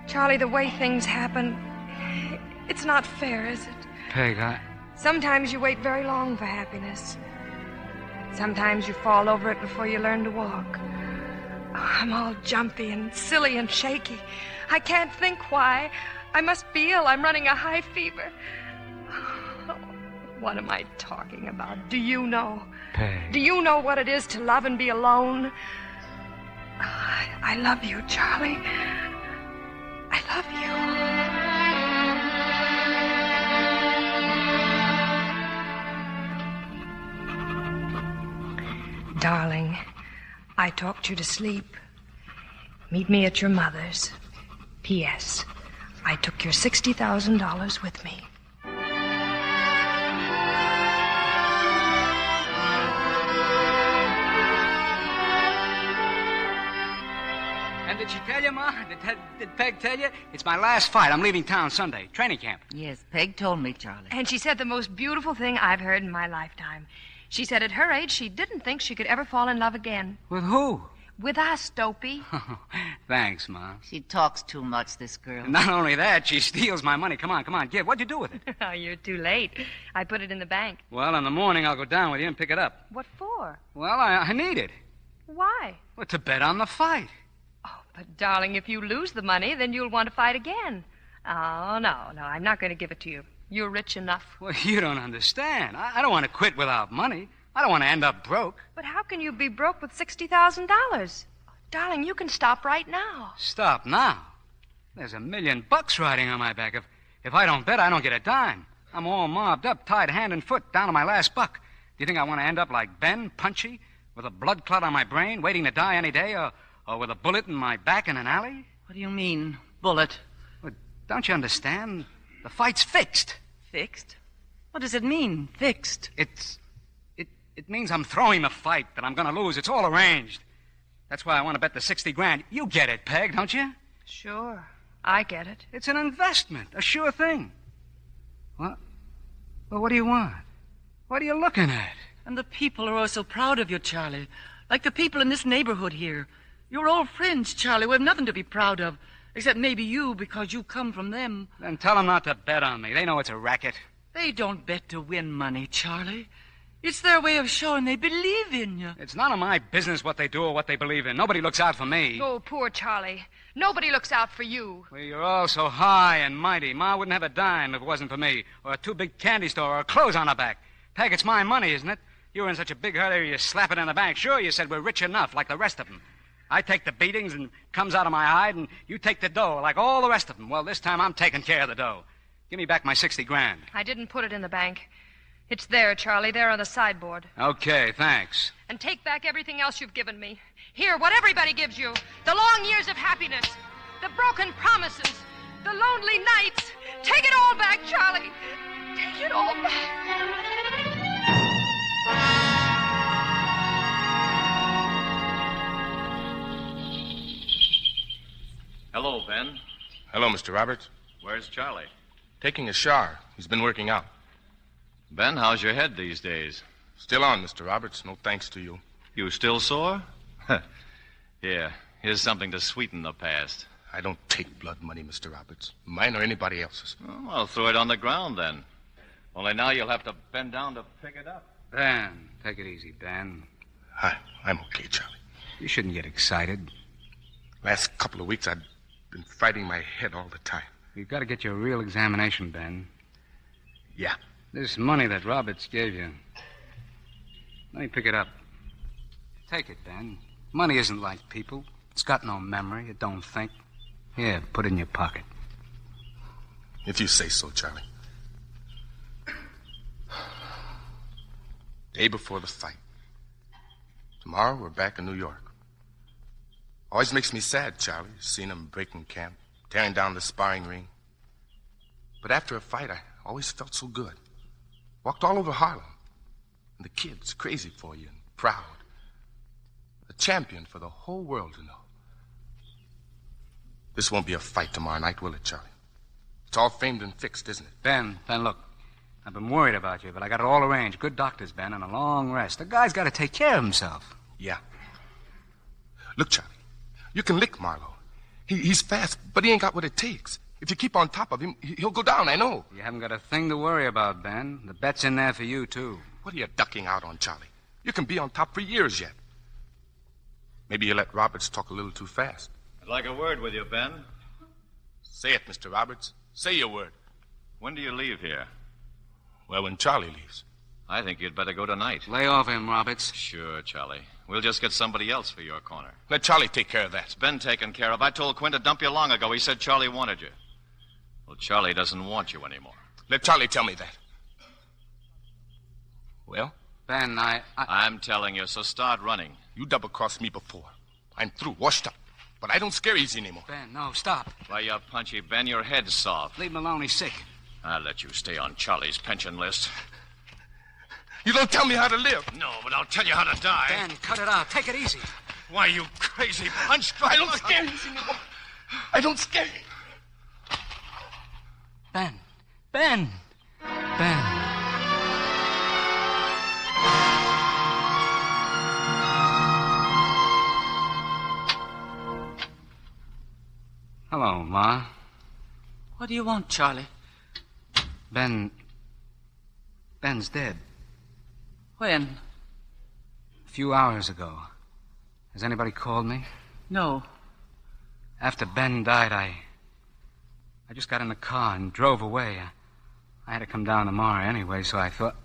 Charlie, the way things happen, it's not fair, is it? Peg, Sometimes you wait very long for happiness. Sometimes you fall over it before you learn to walk. Oh, I'm all jumpy and silly and shaky. I can't think why. I must be ill. I'm running a high fever. Oh, what am I talking about? Do you know? Peg. Do you know what it is to love and be alone? I love you, Charlie. I love you. Darling, I talked you to sleep. Meet me at your mother's. P.S. I took your $60,000 with me. And did she tell you, Ma? Did Peg tell you? It's my last fight. I'm leaving town Sunday. Training camp. Yes, Peg told me, Charlie. And she said the most beautiful thing I've heard in my lifetime. She said at her age she didn't think she could ever fall in love again. With who? With us, Dopey. Thanks, Ma. She talks too much, this girl. Not only that, she steals my money. Come on, give. What'd you do with it? Oh, you're too late. I put it in the bank. Well, in the morning I'll go down with you and pick it up. What for? Well, I need it. Why? Well, to bet on the fight. Oh, but darling, if you lose the money, then you'll want to fight again. Oh, no, I'm not going to give it to you. You're rich enough. Well, you don't understand. I don't want to quit without money. I don't want to end up broke. But how can you be broke with $60,000? Darling, you can stop right now. Stop now? There's $1 million riding on my back. If I don't bet, I don't get a dime. I'm all mobbed up, tied hand and foot, down to my last buck. Do you think I want to end up like Ben, punchy, with a blood clot on my brain, waiting to die any day, or with a bullet in my back in an alley? What do you mean, bullet? Well, don't you understand? The fight's fixed. Fixed? What does it mean, fixed? It means I'm throwing the fight, that I'm going to lose. It's all arranged. That's why I want to bet the 60 grand. You get it, Peg, don't you? Sure, I get it. It's an investment, a sure thing. What? Well, what do you want? What are you looking at? And the people are all so proud of you, Charlie. Like the people in this neighborhood here. You're all friends, Charlie. We have nothing to be proud of. Except maybe you, because you come from them. Then tell them not to bet on me. They know it's a racket. They don't bet to win money, Charlie. It's their way of showing they believe in you. It's none of my business what they do or what they believe in. Nobody looks out for me. Oh, poor Charlie. Nobody looks out for you. Well, you're all so high and mighty. Ma wouldn't have a dime if it wasn't for me. Or a too big candy store or clothes on her back. Peg, it's my money, isn't it? You were in such a big hurry you slap it in the bank. Sure, you said we're rich enough, like the rest of them. I take the beatings and comes out of my hide, and you take the dough, like all the rest of them. Well, this time I'm taking care of the dough. Give me back my 60 grand. I didn't put it in the bank. It's there, Charlie, there on the sideboard. Okay, thanks. And take back everything else you've given me. Here, what everybody gives you. The long years of happiness. The broken promises. The lonely nights. Take it all back, Charlie. Take it all back. Hello, Ben. Hello, Mr. Roberts. Where's Charlie? Taking a shower. He's been working out. Ben, how's your head these days? Still on, Mr. Roberts. No thanks to you. You still sore? Here, here's something to sweeten the past. I don't take blood money, Mr. Roberts. Mine or anybody else's. Oh, I'll throw it on the ground then. Only now you'll have to bend down to pick it up. Ben, take it easy, Ben. I'm okay, Charlie. You shouldn't get excited. Last couple of weeks, I've been fighting my head all the time. You've got to get your real examination, Ben. Yeah. This money that Roberts gave you. Let me pick it up. Take it, Ben. Money isn't like people. It's got no memory. It don't think. Here, put it in your pocket. If you say so, Charlie. Day before the fight. Tomorrow, we're back in New York. Always makes me sad, Charlie, seeing them breaking camp, tearing down the sparring ring. But after a fight, I always felt so good. Walked all over Harlem. And the kids crazy for you and proud. A champion for the whole world to know. This won't be a fight tomorrow night, will it, Charlie? It's all framed and fixed, isn't it? Ben, look. I've been worried about you, but I got it all arranged. Good doctors, Ben, and a long rest. The guy's got to take care of himself. Yeah. Look, Charlie, you can lick Marlowe. He's fast, but he ain't got what it takes. If you keep on top of him, he'll go down, I know. You haven't got a thing to worry about, Ben. The bet's in there for you, too. What are you ducking out on, Charlie? You can be on top for years yet. Maybe you let Roberts talk a little too fast. I'd like a word with you, Ben. Say it, Mr. Roberts. Say your word. When do you leave here? Well, when Charlie leaves. I think you'd better go tonight. Lay off him, Roberts. Sure, Charlie. We'll just get somebody else for your corner. Let Charlie take care of that. It's been taken care of. I told Quinn to dump you long ago. He said Charlie wanted you. Well, Charlie doesn't want you anymore. Let Charlie tell me that. Well? Ben, I'm telling you, so start running. You double-crossed me before. I'm through, washed up. But I don't scare easy anymore. Ben, no, stop. Why, you're punchy, Ben. Your head's soft. Leave him alone. He's sick. I'll let you stay on Charlie's pension list. You don't tell me how to live. No, but I'll tell you how to die. Ben, cut it out. Take it easy. Why, you crazy punch drunk. I don't scare easy anymore. I don't scare. Ben. Ben. Hello, Ma. What do you want, Charlie? Ben's dead. When? A few hours ago. Has anybody called me? No. After Ben died, I just got in the car and drove away. I had to come down tomorrow anyway, so I thought...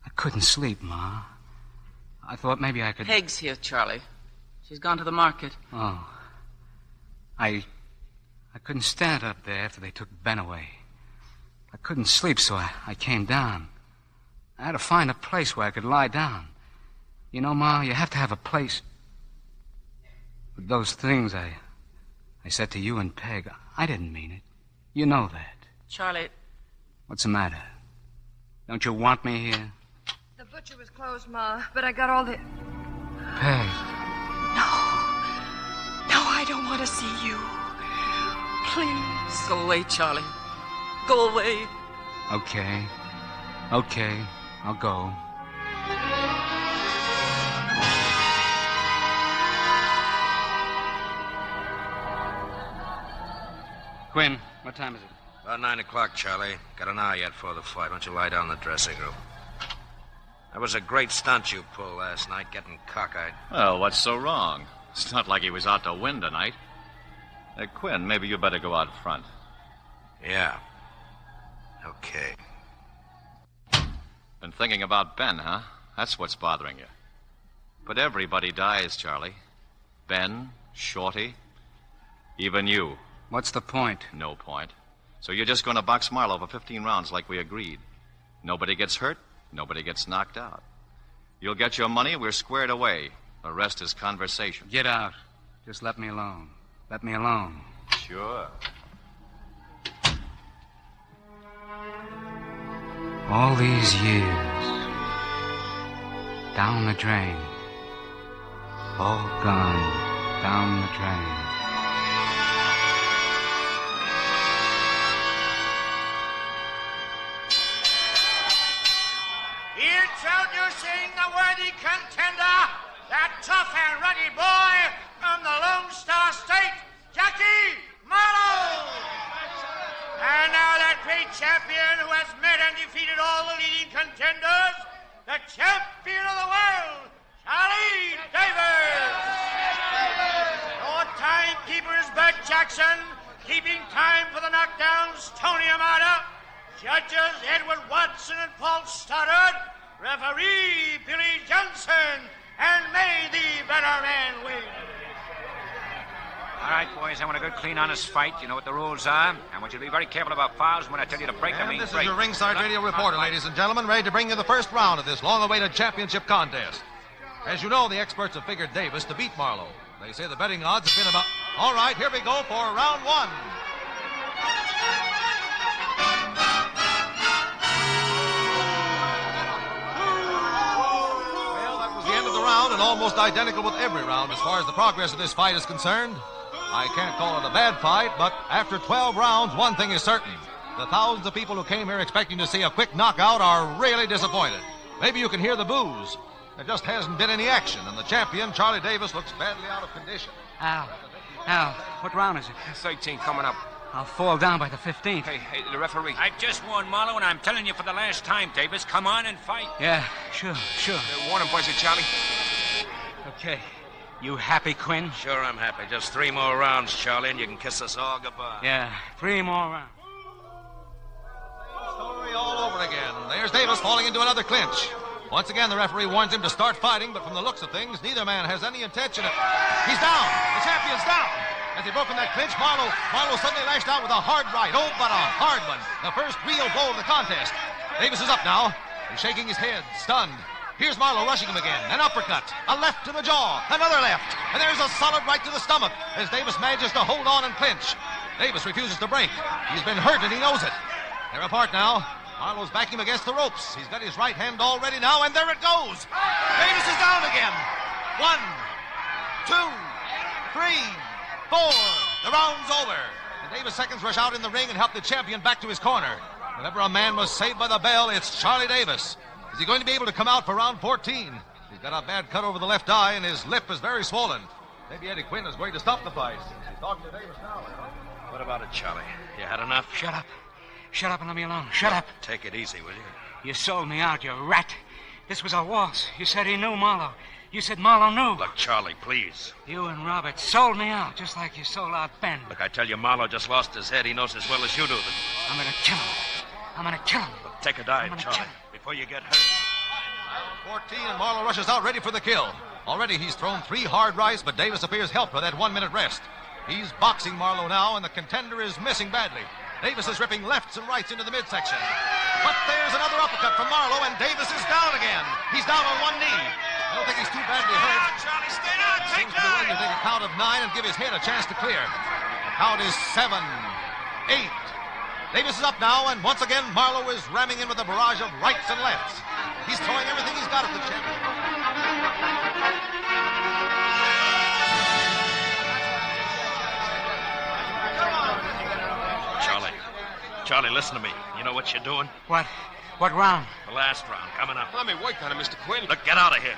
I couldn't sleep, Ma. I thought maybe I could... Peg's here, Charlie. She's gone to the market. Oh. I couldn't stand up there after they took Ben away. I couldn't sleep, so I came down. I had to find a place where I could lie down. You know, Ma, you have to have a place. But those things I said to you and Peg, I didn't mean it. You know that. Charlie... What's the matter? Don't you want me here? The butcher was closed, Ma, but I got all the... Peg. No, I don't want to see you. Please. Go away, Charlie. Go away. Okay, I'll go. Quinn, what time is it? About 9 o'clock, Charlie. Got an hour yet for the fight. Why don't you lie down in the dressing room? That was a great stunt you pulled last night, getting cockeyed. Well, what's so wrong? It's not like he was out to win tonight. Quinn, maybe you better go out front. Yeah. Okay. Been thinking about Ben, huh? That's what's bothering you. But everybody dies, Charlie. Ben, Shorty, even you. What's the point? No point. So you're just going to box Marlowe for 15 rounds like we agreed. Nobody gets hurt, nobody gets knocked out. You'll get your money, we're squared away. The rest is conversation. Get out. Just let me alone. Let me alone. Sure. All these years, down the drain, all gone down the drain. Introducing the worthy contender, that tough and ruddy boy from the Lone Star State, Jackie Marlowe. And now that great champion who has met and defeated all the leading contenders, the champion of the world, Charley Davis. Your timekeeper is Bert Jackson, keeping time for the knockdowns, Tony Amata. Judges Edward Watson and Paul Stoddard. Referee Billy Johnson. And may the better man win. All right, boys, I want a good, clean, honest fight. You know what the rules are. I want you to be very careful about fouls. When I tell you to break, I mean This break. is your ringside radio reporter, ladies and gentlemen, ready to bring you the first round of this long-awaited championship contest. As you know, the experts have figured Davis to beat Marlowe. They say the betting odds have been about... All right, here we go for round one. Well, that was the end of the round, and almost identical with every round as far as the progress of this fight is concerned. I can't call it a bad fight, but after 12 rounds, one thing is certain. The thousands of people who came here expecting to see a quick knockout are really disappointed. Maybe you can hear the boos. There just hasn't been any action, and the champion, Charley Davis, looks badly out of condition. Al, what round is it? 13 coming up. I'll fall down by the 15th. Hey, the referee. I've just warned Marlowe, and I'm telling you for the last time, Davis, come on and fight. Yeah, sure. Warn him, boys, Charlie. Okay. You happy, Quinn? Sure, I'm happy. Just 3 more rounds, Charlie, and you can kiss us all goodbye. Yeah, 3 more rounds. Story all over again. There's Davis falling into another clinch. Once again, the referee warns him to start fighting, but from the looks of things, neither man has any intention of... He's down! The champion's down! As he broke from that clinch, Marlowe suddenly lashed out with a hard right. Oh, but a hard one. The first real blow of the contest. Davis is up now. He's shaking his head, stunned. Here's Marlowe rushing him again. An uppercut. A left to the jaw. Another left. And there's a solid right to the stomach as Davis manages to hold on and clinch. Davis refuses to break. He's been hurt and he knows it. They're apart now. Marlowe's backing him against the ropes. He's got his right hand all ready now, and there it goes. Davis is down again. 1, 2, 3, 4. The round's over. And Davis' seconds rush out in the ring and help the champion back to his corner. Whenever a man was saved by the bell, it's Charley Davis. Is he going to be able to come out for round 14? He's got a bad cut over the left eye, and his lip is very swollen. Maybe Eddie Quinn is going to stop the fight. He's talking to Davis now. What about it, Charlie? You had enough? Shut up. Shut up and let me alone. Shut up. Take it easy, will you? You sold me out, you rat. This was a waltz. You said he knew Marlowe. You said Marlowe knew. Look, Charlie, please. You and Robert sold me out, just like you sold out Ben. Look, I tell you, Marlowe just lost his head. He knows as well as you do that... I'm gonna kill him. I'm gonna kill him. Look, take a dive, Charlie, before you get hurt. 14, and Marlowe rushes out ready for the kill. Already he's thrown 3 hard rights, but Davis appears helped by that 1-minute rest. He's boxing Marlowe now, and the contender is missing badly. Davis is ripping lefts and rights into the midsection. But there's another uppercut from Marlowe, and Davis is down again. He's down on one knee. I don't think he's too badly hurt. Charlie, stay down. Take Seems to be willing to take a count of 9 and give his head a chance to clear. The count is 7, 8. Davis is up now, and once again, Marlowe is ramming in with a barrage of rights and lefts. He's throwing everything he's got at the champion. Charlie, listen to me. You know what you're doing? What? What round? The last round, coming up. Let me work on it, Mr. Quinn. Look, get out of here.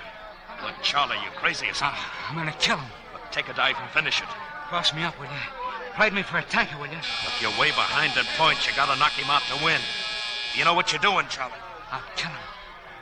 Look, Charlie, you crazy or something? I'm gonna kill him. Look, take a dive and finish it. Cross me up, will you? Played me for a tanker, will you? Look, you're way behind at points. You gotta knock him out to win. You know what you're doing, Charlie? I'll kill him.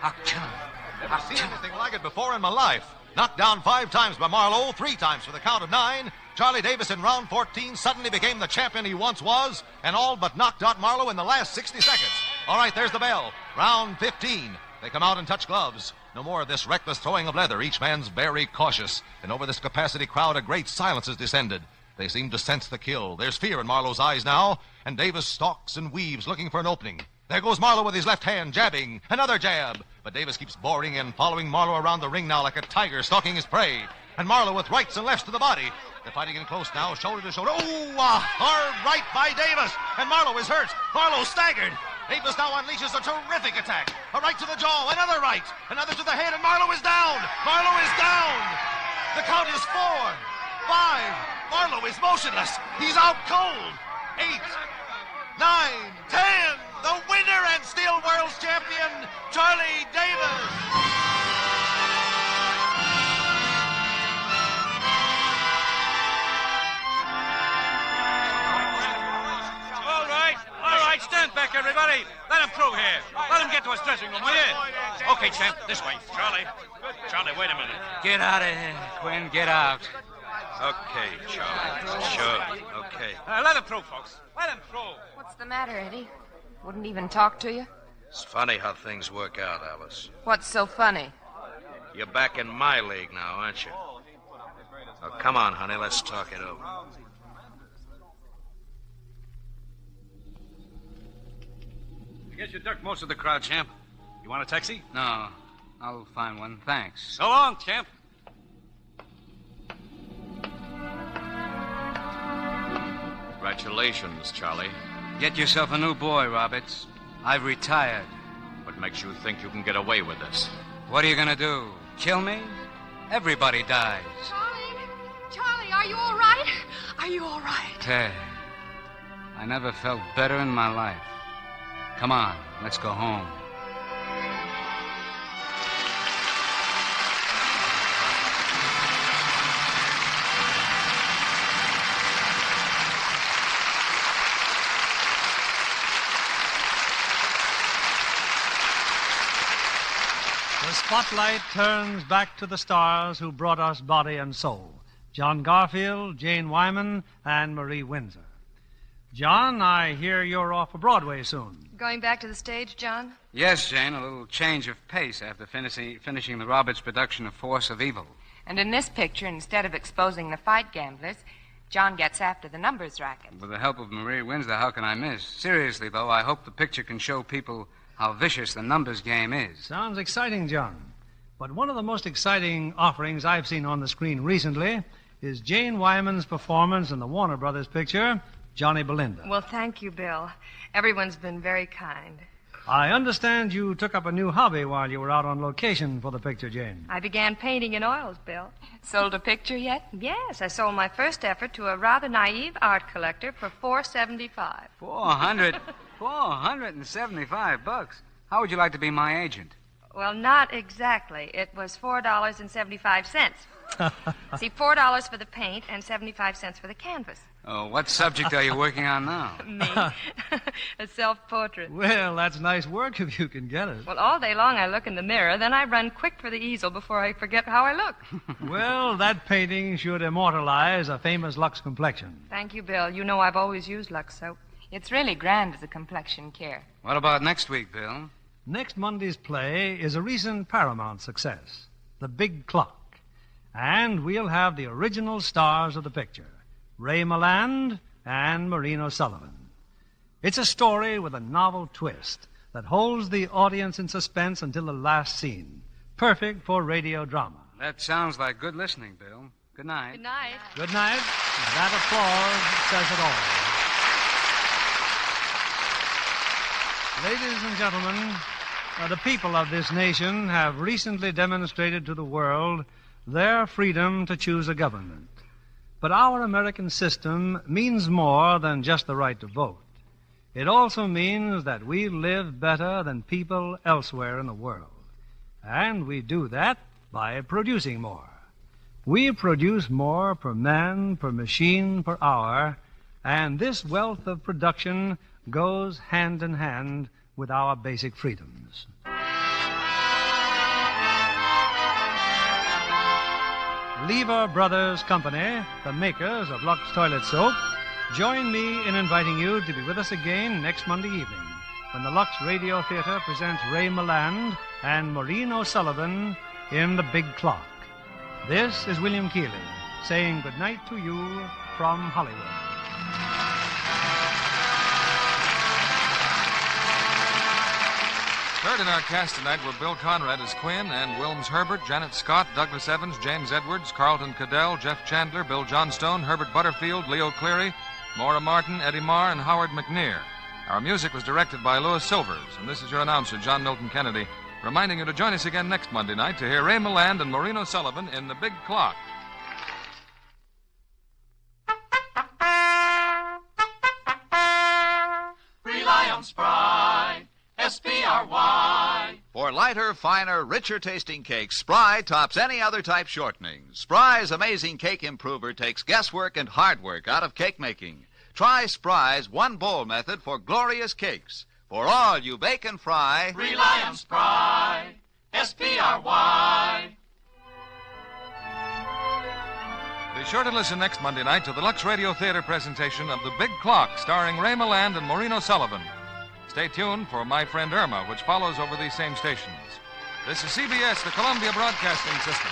I'll kill him. Never seen anything like it before in my life. Knocked down 5 times by Marlowe, 3 times for the count of 9. Charley Davis in round 14 suddenly became the champion he once was, and all but knocked out Marlowe in the last 60 seconds. All right, there's the bell. Round 15. They come out and touch gloves. No more of this reckless throwing of leather. Each man's very cautious. And over this capacity crowd, a great silence has descended. They seem to sense the kill. There's fear in Marlowe's eyes now, and Davis stalks and weaves, looking for an opening. There goes Marlowe with his left hand, jabbing. Another jab. But Davis keeps boring and following Marlowe around the ring now like a tiger stalking his prey. And Marlowe with rights and lefts to the body. They're fighting in close now, shoulder to shoulder. Oh, a hard right by Davis. And Marlowe is hurt. Marlowe staggered. Davis now unleashes a terrific attack. A right to the jaw, another right. Another to the head, and Marlowe is down. Marlowe is down. The count is 4, 5. Marlowe is motionless. He's out cold. 8, 9, 10. The winner and still world's champion, Charley Davis. All right, stand back, everybody. Let him through here. Let him get to his dressing room, will you? Okay, champ, this way. Charlie, wait a minute. Get out of here, Quinn. Get out. Okay, Charlie. Sure. Okay. Let him through, folks. Let him through. What's the matter, Eddie? Wouldn't even talk to you? It's funny how things work out, Alice. What's so funny? You're back in my league now, aren't you? Oh, come on, honey, let's talk it over. I guess you ducked most of the crowd, champ. You want a taxi? No, I'll find one. Thanks. So long, champ. Congratulations, Charlie. Get yourself a new boy, Roberts. I've retired. What makes you think you can get away with this? What are you gonna do? Kill me? Everybody dies. Charlie, are you all right? Are you all right? Ted, I never felt better in my life. Come on, let's go home. The spotlight turns back to the stars who brought us Body and Soul. John Garfield, Jane Wyman, and Marie Windsor. John, I hear you're off of Broadway soon. Going back to the stage, John? Yes, Jane, a little change of pace after finishing the Roberts production of Force of Evil. And in this picture, instead of exposing the fight gamblers, John gets after the numbers racket. With the help of Marie Windsor, how can I miss? Seriously, though, I hope the picture can show people how vicious the numbers game is. Sounds exciting, John. But one of the most exciting offerings I've seen on the screen recently is Jane Wyman's performance in the Warner Brothers picture, Johnny Belinda. Well, thank you, Bill. Everyone's been very kind. I understand you took up a new hobby while you were out on location for the picture, Jane. I began painting in oils, Bill. Sold a picture yet? Yes, I sold my first effort to a rather naive art collector for $475. $475. How would you like to be my agent? Well, not exactly. It was $4.75. See, $4 for the paint and 75 cents for the canvas. Oh, what subject are you working on now? Me. A self-portrait. Well, that's nice work if you can get it. Well, all day long I look in the mirror, then I run quick for the easel before I forget how I look. Well, that painting should immortalize a famous Lux complexion. Thank you, Bill. You know I've always used Lux soap. It's really grand as a complexion care. What about next week, Bill? Next Monday's play is a recent Paramount success, The Big Clock. And we'll have the original stars of the picture, Ray Milland and Maureen O'Sullivan. It's a story with a novel twist that holds the audience in suspense until the last scene. Perfect for radio drama. That sounds like good listening, Bill. Good night. Good night. Good night. That applause says it all. Ladies and gentlemen, the people of this nation have recently demonstrated to the world their freedom to choose a government. But our American system means more than just the right to vote. It also means that we live better than people elsewhere in the world. And we do that by producing more. We produce more per man, per machine, per hour, and this wealth of production goes hand in hand with our basic freedoms. Lever Brothers Company, the makers of Lux Toilet Soap, join me in inviting you to be with us again next Monday evening when the Lux Radio Theater presents Ray Milland and Maureen O'Sullivan in The Big Clock. This is William Keeley saying good night to you from Hollywood. Heard in our cast tonight were Bill Conrad as Quinn, Ann Wilms Herbert, Janet Scott, Douglas Evans, James Edwards, Carlton Cadell, Jeff Chandler, Bill Johnstone, Herbert Butterfield, Leo Cleary, Maura Martin, Eddie Marr, and Howard McNear. Our music was directed by Louis Silvers, and this is your announcer, John Milton Kennedy, reminding you to join us again next Monday night to hear Ray Milland and Maureen O'Sullivan in The Big Clock. Rely on Spry. S-P-R-Y. For lighter, finer, richer tasting cakes, Spry tops any other type shortening. Spry's amazing cake improver takes guesswork and hard work out of cake making. Try Spry's one bowl method for glorious cakes. For all you bake and fry, Rely on Spry. S-P-R-Y. Be sure to listen next Monday night to the Lux Radio Theater presentation of The Big Clock, starring Ray Milland and Maureen O'Sullivan. Stay tuned for My Friend Irma, which follows over these same stations. This is CBS, the Columbia Broadcasting System.